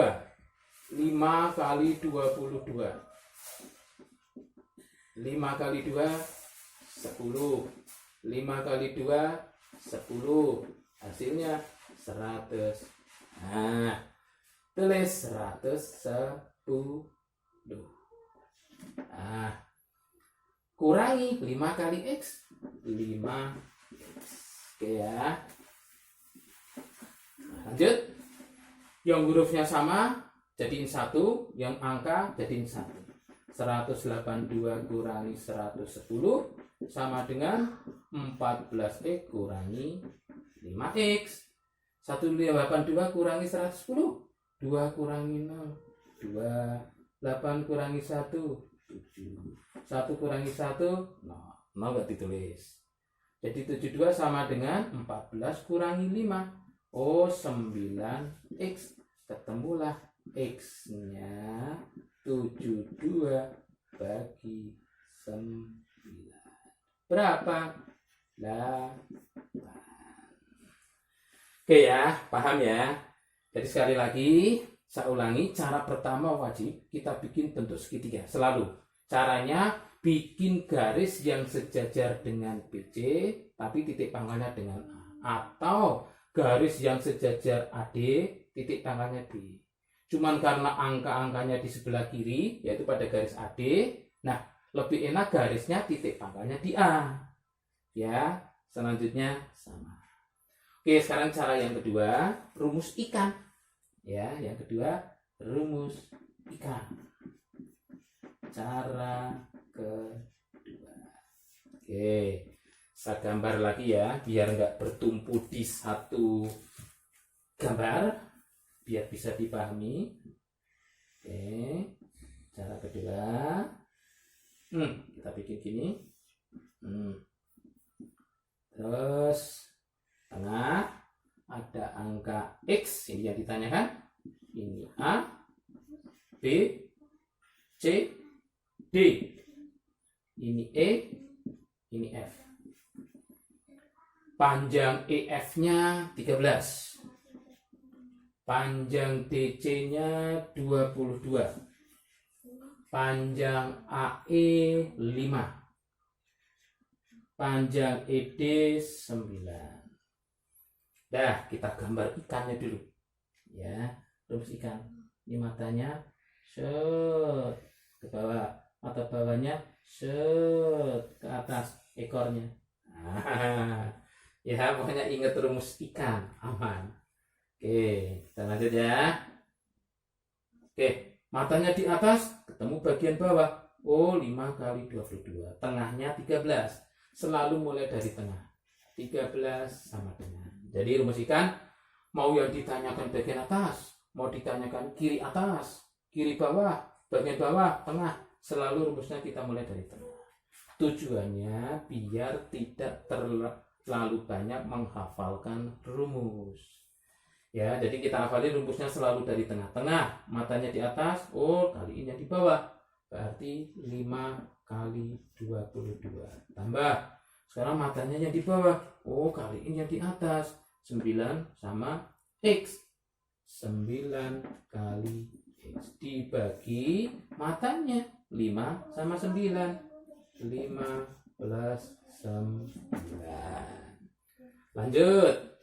A: 5 kali 22. 5 kali 2 10. 5 kali 2 10. Hasilnya 100. Nah, tulis 110. Nah, kurangi 5 kali X. 5X. Oke ya. Lanjut. Yang hurufnya sama jadiin 1, yang angka jadiin 1. 182 kurangi 110 sama dengan 14X kurangi 5X. 182 kurangi 110, 2 kurangi 0, 2. 8 kurangi 1, 7. 1 kurangi 1, 0 gak ditulis. Jadi 72 sama dengan 14 kurangi 5. Oh 9X. Ketemulah X-nya 72 bagi 9. Berapa? 8. Oke ya, paham ya? Jadi sekali lagi, saya ulangi, cara pertama wajib kita bikin bentuk segitiga. Selalu. Caranya bikin garis yang sejajar dengan BC, tapi titik pangkalnya dengan A. Atau garis yang sejajar AD, titik pangkalnya B. Cuman karena angka-angkanya di sebelah kiri, yaitu pada garis AD, nah lebih enak garisnya titik pangkalnya di A. Ya, selanjutnya sama. Oke, sekarang cara yang kedua, rumus ikan. Ya, yang kedua, rumus ikan. Cara kedua. Oke, saya gambar lagi ya, biar nggak bertumpu di satu gambar, biar bisa dipahami. Oke, cara kedua. Kita bikin gini. Terus tengah ada angka X, ini yang ditanyakan. Ini A, B, C, D. Ini E, ini F. Panjang EF-nya 13. Panjang DC-nya 22. Panjang AE 5. Panjang ED 9. Dah, kita gambar ikannya dulu. Ya, rumus ikan. Ini matanya set ke bawah, mata bawahnya set ke atas ekornya. Ya, pokoknya ingat rumus ikan, aman. Oke, kita lanjut ya. Oke, matanya di atas, ketemu bagian bawah. Oh, 5 kali 22. Tengahnya 13. Selalu mulai dari tengah. 13 sama dengan. Jadi rumus ikan, mau yang ditanyakan bagian atas, mau ditanyakan kiri atas, kiri bawah, bagian bawah, tengah. Selalu rumusnya kita mulai dari tengah. Tujuannya biar tidak terlalu banyak menghafalkan rumus. Ya, jadi kita hafalin rumusnya selalu dari tengah-tengah, matanya di atas, oh kali ini yang di bawah, berarti 5 kali 22. Tambah, sekarang matanya yang di bawah, oh kali ini yang di atas, 9 sama X. 9 kali X dibagi matanya, 5 sama 9. 5 plus 9. Lanjut.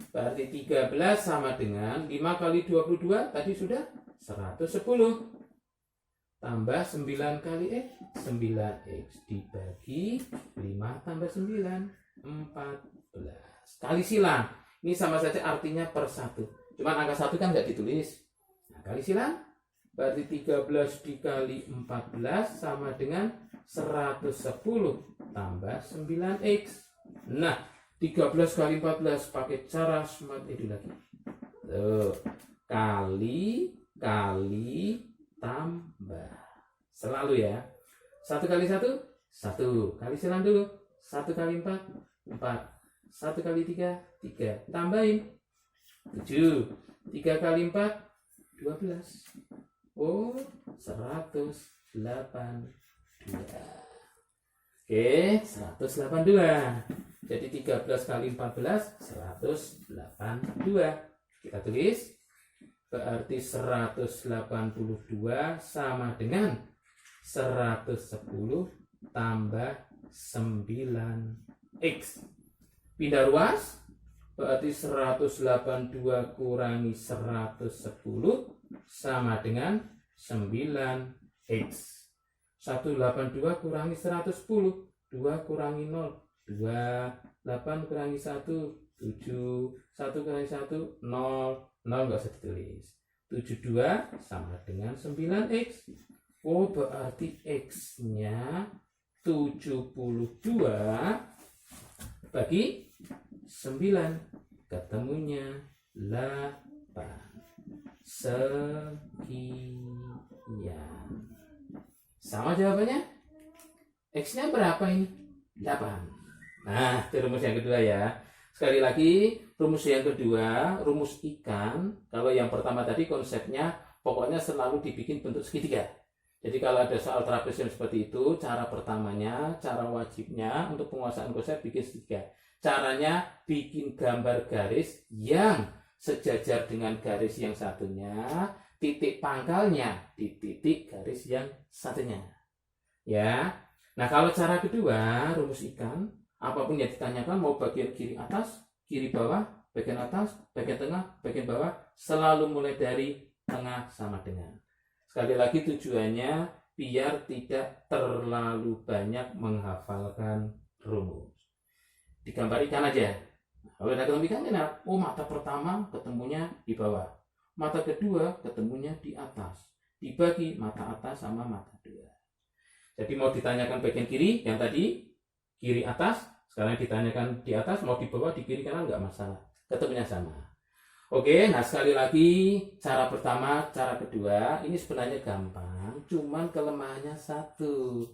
A: Berarti 13 sama dengan 5 kali 22 tadi sudah 110. Tambah 9 kali X, 9X dibagi 5 tambah 9, 14. Kali silang. Ini sama saja artinya per 1. Cuman angka 1 kan nggak ditulis. Nah, kali silang. Berarti 13 dikali 14 sama dengan 110 tambah 9X. Nah, 13 kali 14 pakai cara smart edu lagi. Tuh, kali tambah. Selalu ya. 1 kali 1, 1. Kali silang dulu. 1 kali 4, 4. 1 kali 3, 3. Tambahin 7. 3 kali 4, 12. Oh, 182. Oke, 182. Jadi 13 kali 14, 182. Kita tulis. Berarti 182 sama dengan 110 tambah 9X. Pindah ruas. Berarti 182 kurangi 110 sama dengan 9X. 182 kurangi 110. 2 kurangi 0. 2, 8 kurangi 1, 7, 1 kurangi 1, 0, 0 nggak usah ditulis. 72 sama dengan 9X. Oh, berarti X-nya 72 bagi 9. Ketemunya 8. Sekian. Sama jawabannya. X-nya berapa ini? 8. Nah, itu rumus yang kedua ya. Sekali lagi, rumus yang kedua, rumus ikan. Kalau yang pertama tadi konsepnya, pokoknya selalu dibikin bentuk segitiga. Jadi kalau ada soal trapesium seperti itu, cara pertamanya, cara wajibnya untuk penguasaan konsep bikin segitiga. Caranya bikin gambar garis yang sejajar dengan garis yang satunya, titik pangkalnya di titik garis yang satunya. Ya. Nah, kalau cara kedua, rumus ikan, apapun yang ditanyakan, mau bagian kiri atas, kiri bawah, bagian atas, bagian tengah, bagian bawah, selalu mulai dari tengah sama dengan. Sekali lagi tujuannya biar tidak terlalu banyak menghafalkan rumus. Digambar ikan aja. Kalau ada ketemu ikan, oh mata pertama ketemunya di bawah. Mata kedua ketemunya di atas. Dibagi mata atas sama mata dua. Jadi mau ditanyakan bagian kiri, yang tadi kiri atas, sekarang ditanyakan di atas, mau di bawah, di kiri kanan nggak masalah, ketemunya sama. Oke, nah sekali lagi cara pertama, cara kedua, ini sebenarnya gampang, cuman kelemahannya satu.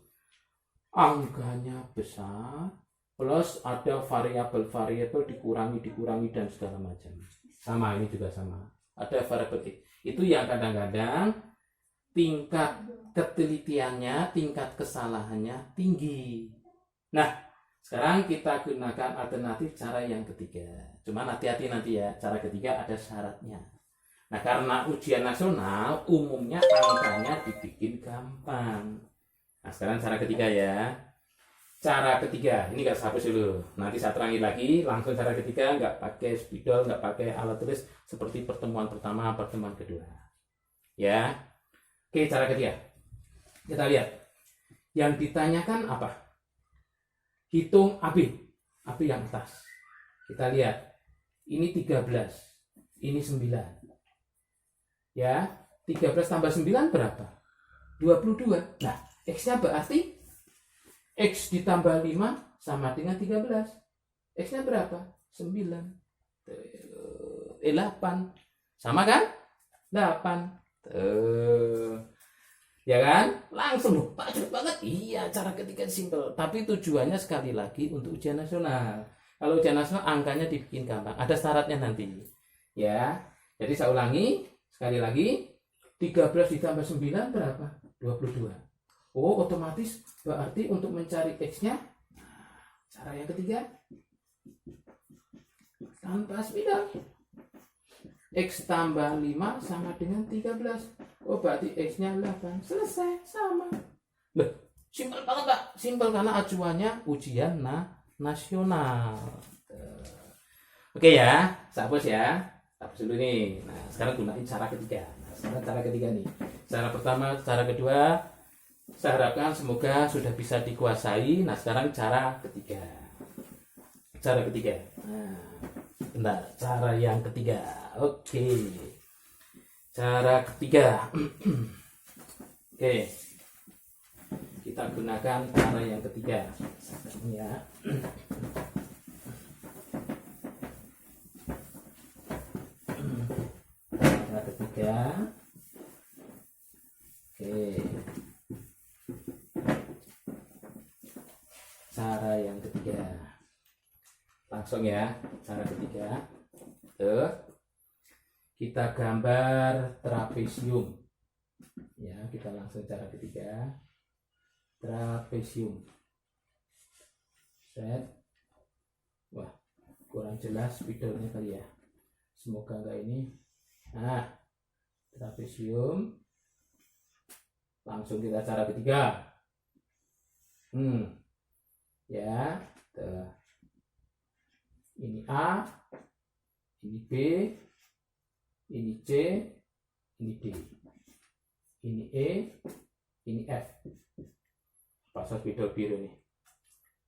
A: angkanya besar, plus ada variabel-variabel dikurangi dan segala macam. Sama, ini juga sama. Ada variabel X. Itu yang kadang-kadang tingkat ketelitiannya, tingkat kesalahannya tinggi. Nah, sekarang kita gunakan alternatif cara yang ketiga. Cuman hati-hati nanti ya, cara ketiga ada syaratnya. Nah, karena ujian nasional umumnya angkanya dibikin gampang. Nah, sekarang cara ketiga ya. Cara ketiga, ini nggak hapus dulu. Nanti saya terangi lagi, langsung cara ketiga, nggak pakai spidol, nggak pakai alat tulis seperti pertemuan pertama, pertemuan kedua. Ya, oke, cara ketiga. Kita lihat. Yang ditanyakan apa? Hitung AB yang atas. Kita lihat. Ini 13, ini 9. Ya, 13 tambah 9 berapa? 22. Nah, X-nya berarti X ditambah 5 sama dengan 13. X-nya berapa? 9. 8. Sama kan? 8. Ya kan? Langsung loh, Pak, cepet banget. Iya, cara ketiga simpel. Tapi tujuannya sekali lagi untuk ujian nasional. Kalau ujian nasional angkanya dibikin gampang. Ada syaratnya nanti. Ya. Jadi saya ulangi sekali lagi. 13 ditambah 9 berapa? 22. Oh, otomatis berarti untuk mencari X-nya, cara yang ketiga, tanpa spidol. X tambah 5 sama dengan 13. Oh, berarti X-nya 8. Selesai, sama. Loh, simpel banget, Pak. Simpel karena acuannya ujian nasional. Oke ya, hapus ya. Hapus dulu nih. Nah, sekarang gunain cara ketiga. Sekarang cara ketiga nih. Cara pertama, cara kedua, saya harapkan semoga sudah bisa dikuasai. Nah, sekarang cara ketiga. Cara ketiga. Nah, bentar, cara yang ketiga. Oke. Cara ketiga. Oke. Kita gunakan cara yang ketiga. Ya. Cara ketiga. Oke. Cara yang ketiga, langsung ya, cara ketiga. Tuh, kita gambar trapesium. Ya, kita langsung cara ketiga, trapesium. Set. Wah, kurang jelas spidolnya kali ya. Semoga enggak ini. Nah, trapesium. Langsung kita cara ketiga. Ya, ini A, ini B, ini C, ini D, ini E, ini F. Pasal spidol biru nih.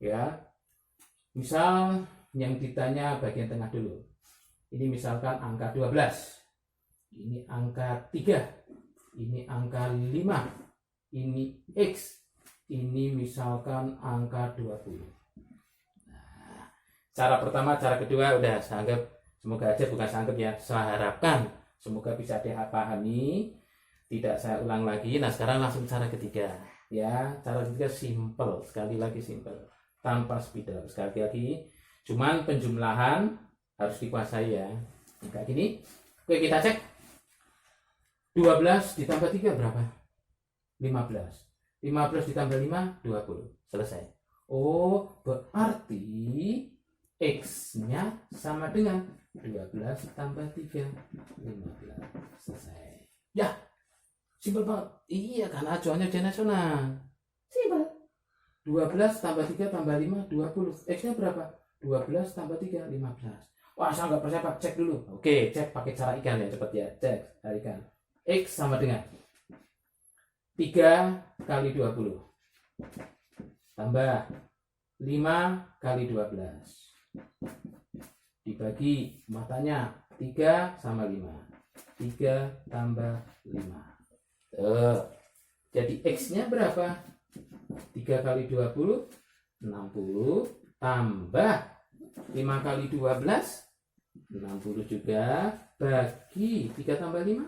A: Ya, misal yang ditanya bagian tengah dulu. Ini misalkan angka 12, ini angka 3, ini angka 5, ini X. Ini misalkan angka 20. Nah, cara pertama, cara kedua udah saya anggap, semoga aja bukan saya anggap ya, saya harapkan semoga bisa dipahami, tidak saya ulang lagi. Nah, sekarang langsung cara ketiga. Ya, cara ketiga simple, sekali lagi simple, tanpa spidol. Sekali lagi, cuman penjumlahan harus dikuasai ya. Kayak gini. Oke, kita cek. 12 ditambah 3 berapa? 15. 15 ditambah 5, 20. Selesai. Oh, berarti X-nya sama dengan 12 tambah 3, 15. Selesai. Ya, simpel banget. Iya, karena acuannya ujian nasional. Simpel. 12 tambah 3 tambah 5, 20. X-nya berapa? 12 tambah 3, 15. Wah, saya nggak percaya, Pak. Cek dulu. Oke, cek pakai cara ikan ya. Cepet ya. Cek cara ikan. X sama dengan 3 kali 20 tambah 5 kali 12 dibagi matanya 3 sama 5. 3 tambah 5. Jadi X-nya berapa? 3 kali 20 60 tambah 5 kali 12 60 juga, bagi 3 tambah 5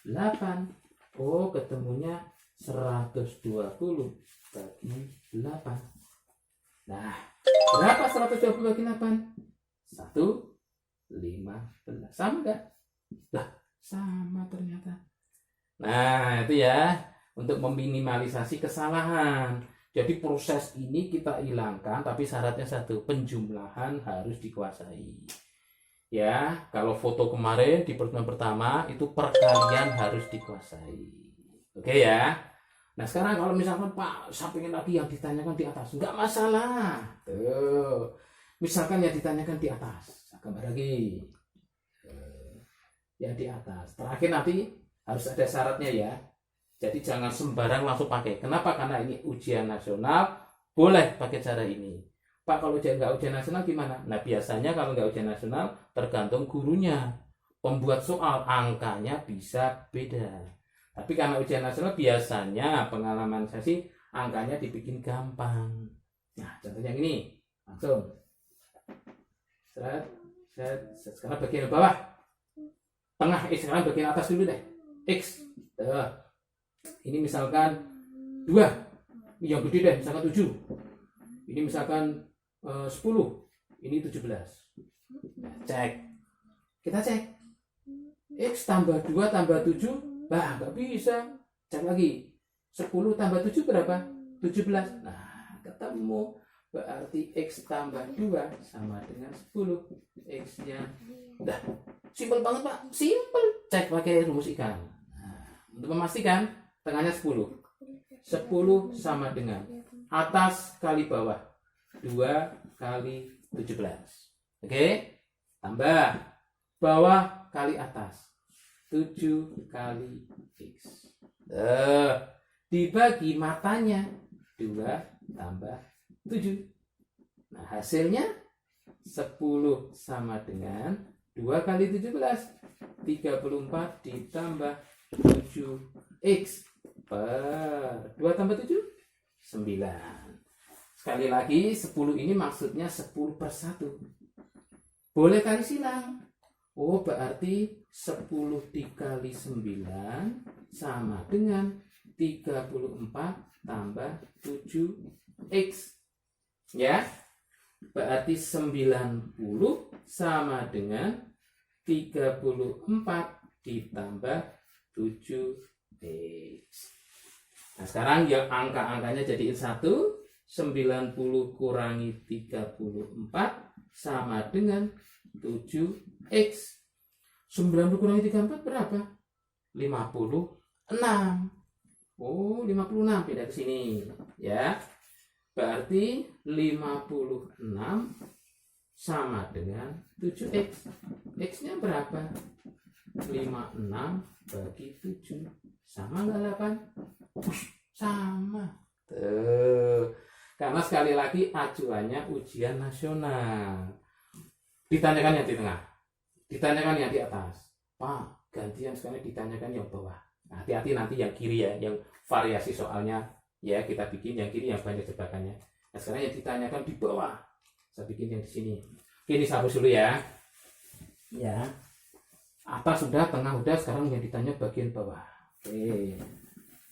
A: 8. Oh, ketemunya 120 bagi 8. Nah, berapa 120 bagi 8? 115. Sama enggak? Lah, sama ternyata. Nah, itu ya, untuk meminimalisasi kesalahan. Jadi proses ini kita hilangkan, tapi syaratnya satu, penjumlahan harus dikuasai. Ya, kalau foto kemarin di pertemuan pertama itu perkalian harus dikuasai. Oke ya. Nah sekarang kalau misalkan Pak, sampingin lagi yang ditanyakan di atas, nggak masalah. Tuh, misalkan yang ditanyakan di atas, saya gambar lagi. Yang di atas. Terakhir nanti harus ada syaratnya ya. Jadi jangan sembarang langsung pakai. Kenapa? Karena ini ujian nasional, boleh pakai cara ini. Pak, kalau nggak ujian nasional gimana? Nah biasanya kalau nggak ujian nasional tergantung gurunya. Pembuat soal angkanya bisa beda. Tapi karena ujian nasional biasanya pengalaman saya sih angkanya dibikin gampang. Nah contohnya ini langsung. Sekarang bagian bawah. Tengah X, sekarang bagian atas dulu deh. X. Ini misalkan 2. Yang gede deh, misalkan 7. Ini misalkan 10, ini 17. Nah, cek. Kita cek. X tambah 2 tambah 7, nah nggak bisa. Cek lagi. 10 tambah 7 berapa? 17. Nah, ketemu. Berarti X tambah 2 sama dengan 10. X-nya. Dah, simpel banget Pak. Simpel. Cek pakai rumus ikan. Nah, untuk memastikan, tengahnya 10. 10 sama dengan atas kali bawah. 2 kali 17. Oke? Tambah bawah kali atas. 7 kali X. Dibagi matanya. 2 tambah 7. Nah, hasilnya 10 sama dengan 2 kali 17. 34 ditambah 7X per 2 tambah 7? 9. Sekali lagi 10 ini maksudnya 10 per 1. Boleh kali silang. Oh berarti 10 dikali 9 sama dengan 34 tambah 7X. Ya. Berarti 90 sama dengan 34 ditambah 7X. Nah sekarang yang angka-angkanya jadiin 1. 90 kurangi 34 sama dengan 7X. 90 kurangi 34 berapa? 56. Oh 56, pindah ke sini ya. Berarti 56 sama dengan 7X. X-nya berapa? 56 bagi 7. Sama nggak 8? Sama. Tuh. Karena sekali lagi acuannya ujian nasional. Ditanyakan yang di tengah. Ditanyakan yang di atas. Pak, gantian sekarang ditanyakan yang bawah. Nah, hati-hati nanti yang kiri ya, yang variasi soalnya ya kita bikin yang kiri yang banyak jebakannya. Nah, sekarang yang ditanyakan di bawah. Saya bikin yang di sini. Oke, ini hapus dulu ya. Ya. Atas sudah, tengah udah, sekarang yang ditanya bagian bawah. Oke.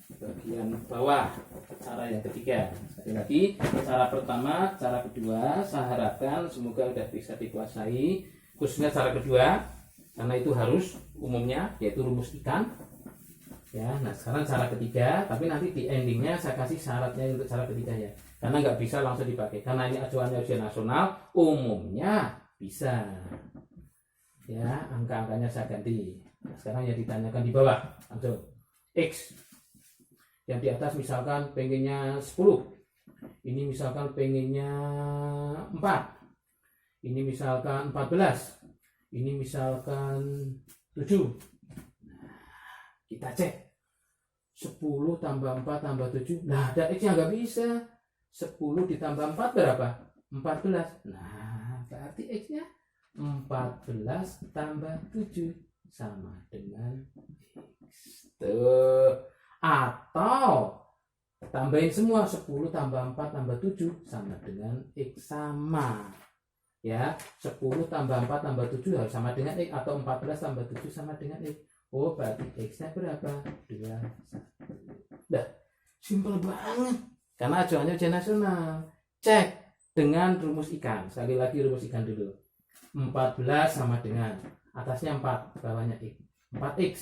A: Bagian bawah, cara yang ketiga. Sekali lagi, cara pertama, cara kedua, saya harapkan semoga sudah bisa dikuasai, khususnya cara kedua, karena itu harus umumnya, yaitu rumus ikan. Ya, nah sekarang cara ketiga, tapi nanti di endingnya saya kasih syaratnya untuk cara ketiga ya, karena nggak bisa langsung dipakai, karena ini acuannya ujian nasional, umumnya bisa. Ya, angka-angkanya saya ganti. Nah, sekarang yang ditanyakan di bawah, langsung X. Yang di atas misalkan pengennya 10. Ini misalkan pengennya 4. Ini misalkan 14. Ini misalkan 7. Kita cek. 10 tambah 4 tambah 7. Nah, ada X-nya nggak bisa. 10 ditambah 4 berapa? 14. Nah, berarti X-nya 14 tambah 7 sama dengan X. Tuh. Atau tambahin semua 10 tambah 4 tambah 7 sama dengan X sama. Ya, 10 tambah 4 tambah 7 harus sama dengan X, atau 14 tambah 7 sama dengan X. Oh, berarti X-nya berapa? 2, 1. Dah, simpel banget. Karena acuannya ujian nasional. Cek dengan rumus ikan. Sekali lagi rumus ikan dulu. 14 sama dengan atasnya 4, bawahnya X. 4X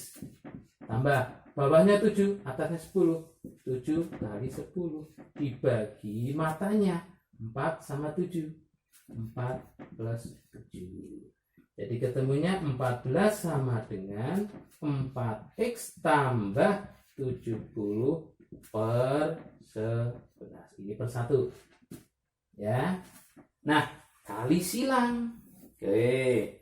A: tambah bawahnya 7, atasnya 10. 7 kali 10 dibagi matanya 4 sama 7. 4 plus 7. Jadi ketemunya 14 sama dengan 4X tambah 70 per 11. Ini per 1. Ya. Nah, kali silang. Oke.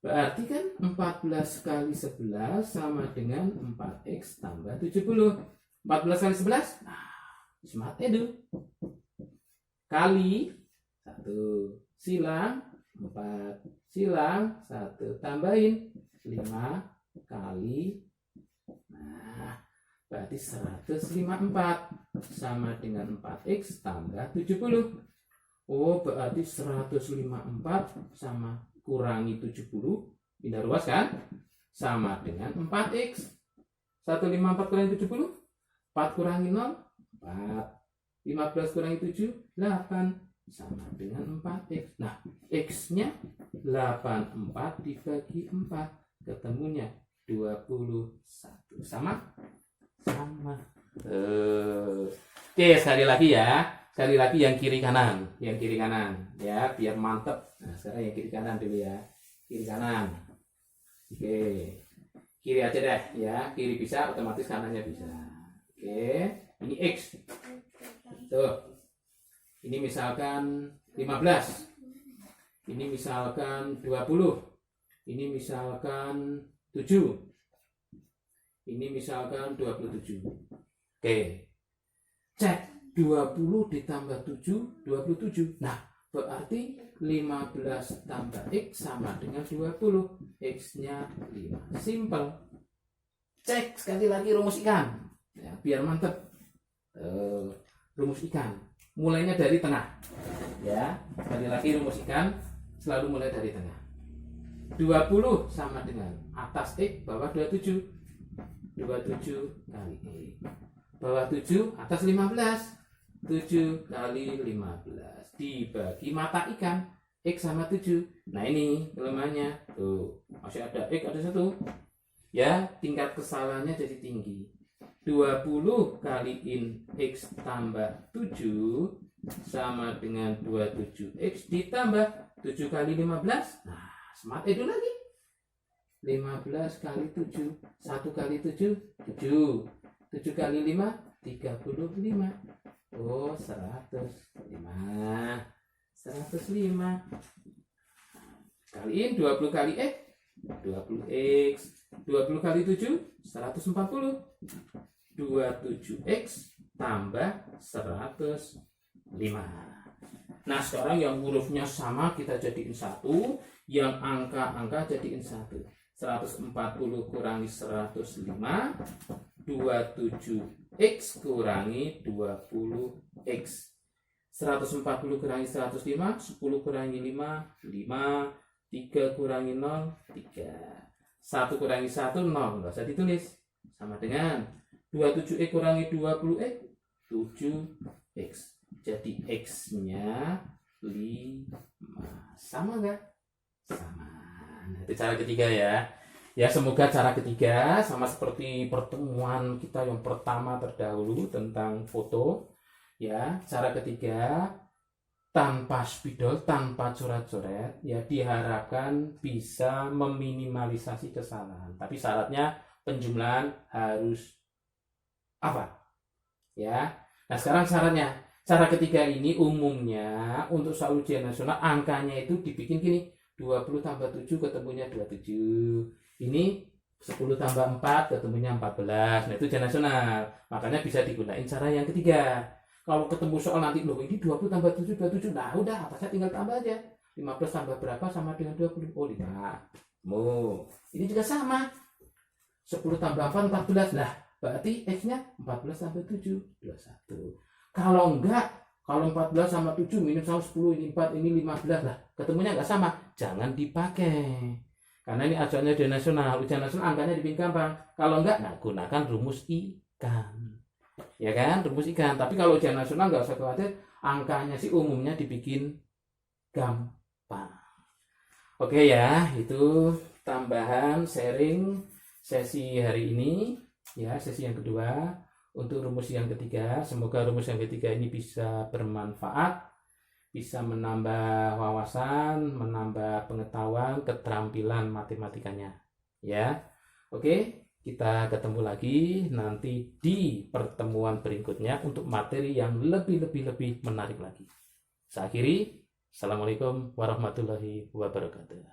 A: Berarti kan 14 kali 11 sama dengan 4X tambah 70. 14 kali 11? Nah, smart edu. Kali 1 silang 4 silang 1 tambahin 5 kali. Nah, berarti 154 sama dengan 4X tambah 70. Oh, berarti 154 sama kurangi 70, pindah ruas kan? Sama dengan 4X. 154 kurangi 70, 4 kurangi 0, 4. 15 kurangi 7, 8. Sama dengan 4X. Nah, X-nya 84 dibagi 4. Ketemunya 21. Sama? Sama. Oke, sekali lagi ya. Sekali lagi yang kiri kanan. Yang kiri kanan. Ya, biar mantep. Nah, sekarang yang kiri kanan dulu ya. Kiri kanan. Oke. Kiri aja deh ya. Kiri bisa, otomatis kanannya bisa. Oke. Ini X. Tuh. Ini misalkan 15. Ini misalkan 20. Ini misalkan 7. Ini misalkan 27. Oke. Cek 20 ditambah 7, 27. Nah, berarti 15 tambah X sama dengan 20. X-nya 5. Simple. Cek sekali lagi rumus ikan. Ya, biar mantep. Rumus ikan. Mulainya dari tengah. Ya, sekali lagi rumus ikan selalu mulai dari tengah. 20 sama dengan atas X bawah 27. 27 kali X. Bawah 7 atas 15. 7 kali 15 dibagi mata ikan X sama 7. Nah, ini kelemahannya. Tuh, masih ada X, ada 1. Ya, tingkat kesalahannya jadi tinggi. 20 kaliin X tambah 7 sama dengan 27X ditambah 7 kali 15. Nah, smart edu lagi. 15 kali 7. 1 kali 7, 7. 7 kali 5, 35. Oh, 105. 105. Kaliin 20 kali X, 20X. 20 kali 7, 140. 27X tambah 105. Nah, sekarang yang hurufnya sama kita jadiin 1, yang angka-angka jadiin 1. 140 kurangi 105, 27X kurangi 20X. 140 kurangi 105, 10 kurangi 5, 5. 3 kurangi 0, 3. 1 kurangi 1, 0. Nggak usah ditulis. Sama dengan 27X kurangi 20X, 7X. Jadi X-nya 5. Sama nggak? Sama. Nah, itu cara ketiga ya. Ya, semoga cara ketiga sama seperti pertemuan kita yang pertama terdahulu tentang foto. Ya, cara ketiga tanpa spidol, tanpa coret-coret, ya diharapkan bisa meminimalisasi kesalahan. Tapi syaratnya penjumlahan harus apa? Ya. Nah, sekarang syaratnya. Cara ketiga ini umumnya untuk soal ujian nasional angkanya itu dibikin gini. 20 tambah 7 ketemunya 27. Ini 10 tambah 4 ketemunya 14. Nah, itu ujian nasional. Makanya bisa digunakan cara yang ketiga. Kalau ketemu soal nanti, loh ini 20 tambah 7, 27. Nah, udah, atasnya tinggal tambah aja. 15 tambah berapa sama dengan 20? Oh, 5. Ini juga sama. 10 tambah 4, 14. Nah, berarti X-nya 14 tambah 7, 21. Kalau enggak, kalau 14 sama 7 minus sama 10, ini 4, ini 15 lah. Ketemunya enggak sama. Jangan dipakai. Karena ini acuannya ujian nasional. Ujian nasional angkanya dibikin gampang. Kalau enggak, nah gunakan rumus ikan. Ya kan, rumus ikan. Tapi kalau ujian nasional nggak usah khawatir, angkanya sih umumnya dibikin gampang. Oke ya, itu tambahan sharing sesi hari ini. Ya, sesi yang kedua. Untuk rumus yang ketiga, semoga rumus yang ketiga ini bisa bermanfaat, bisa menambah wawasan, menambah pengetahuan, keterampilan matematikanya. Ya, oke, kita ketemu lagi nanti di pertemuan berikutnya untuk materi yang lebih menarik lagi. Saya akhiri, Assalamualaikum warahmatullahi wabarakatuh.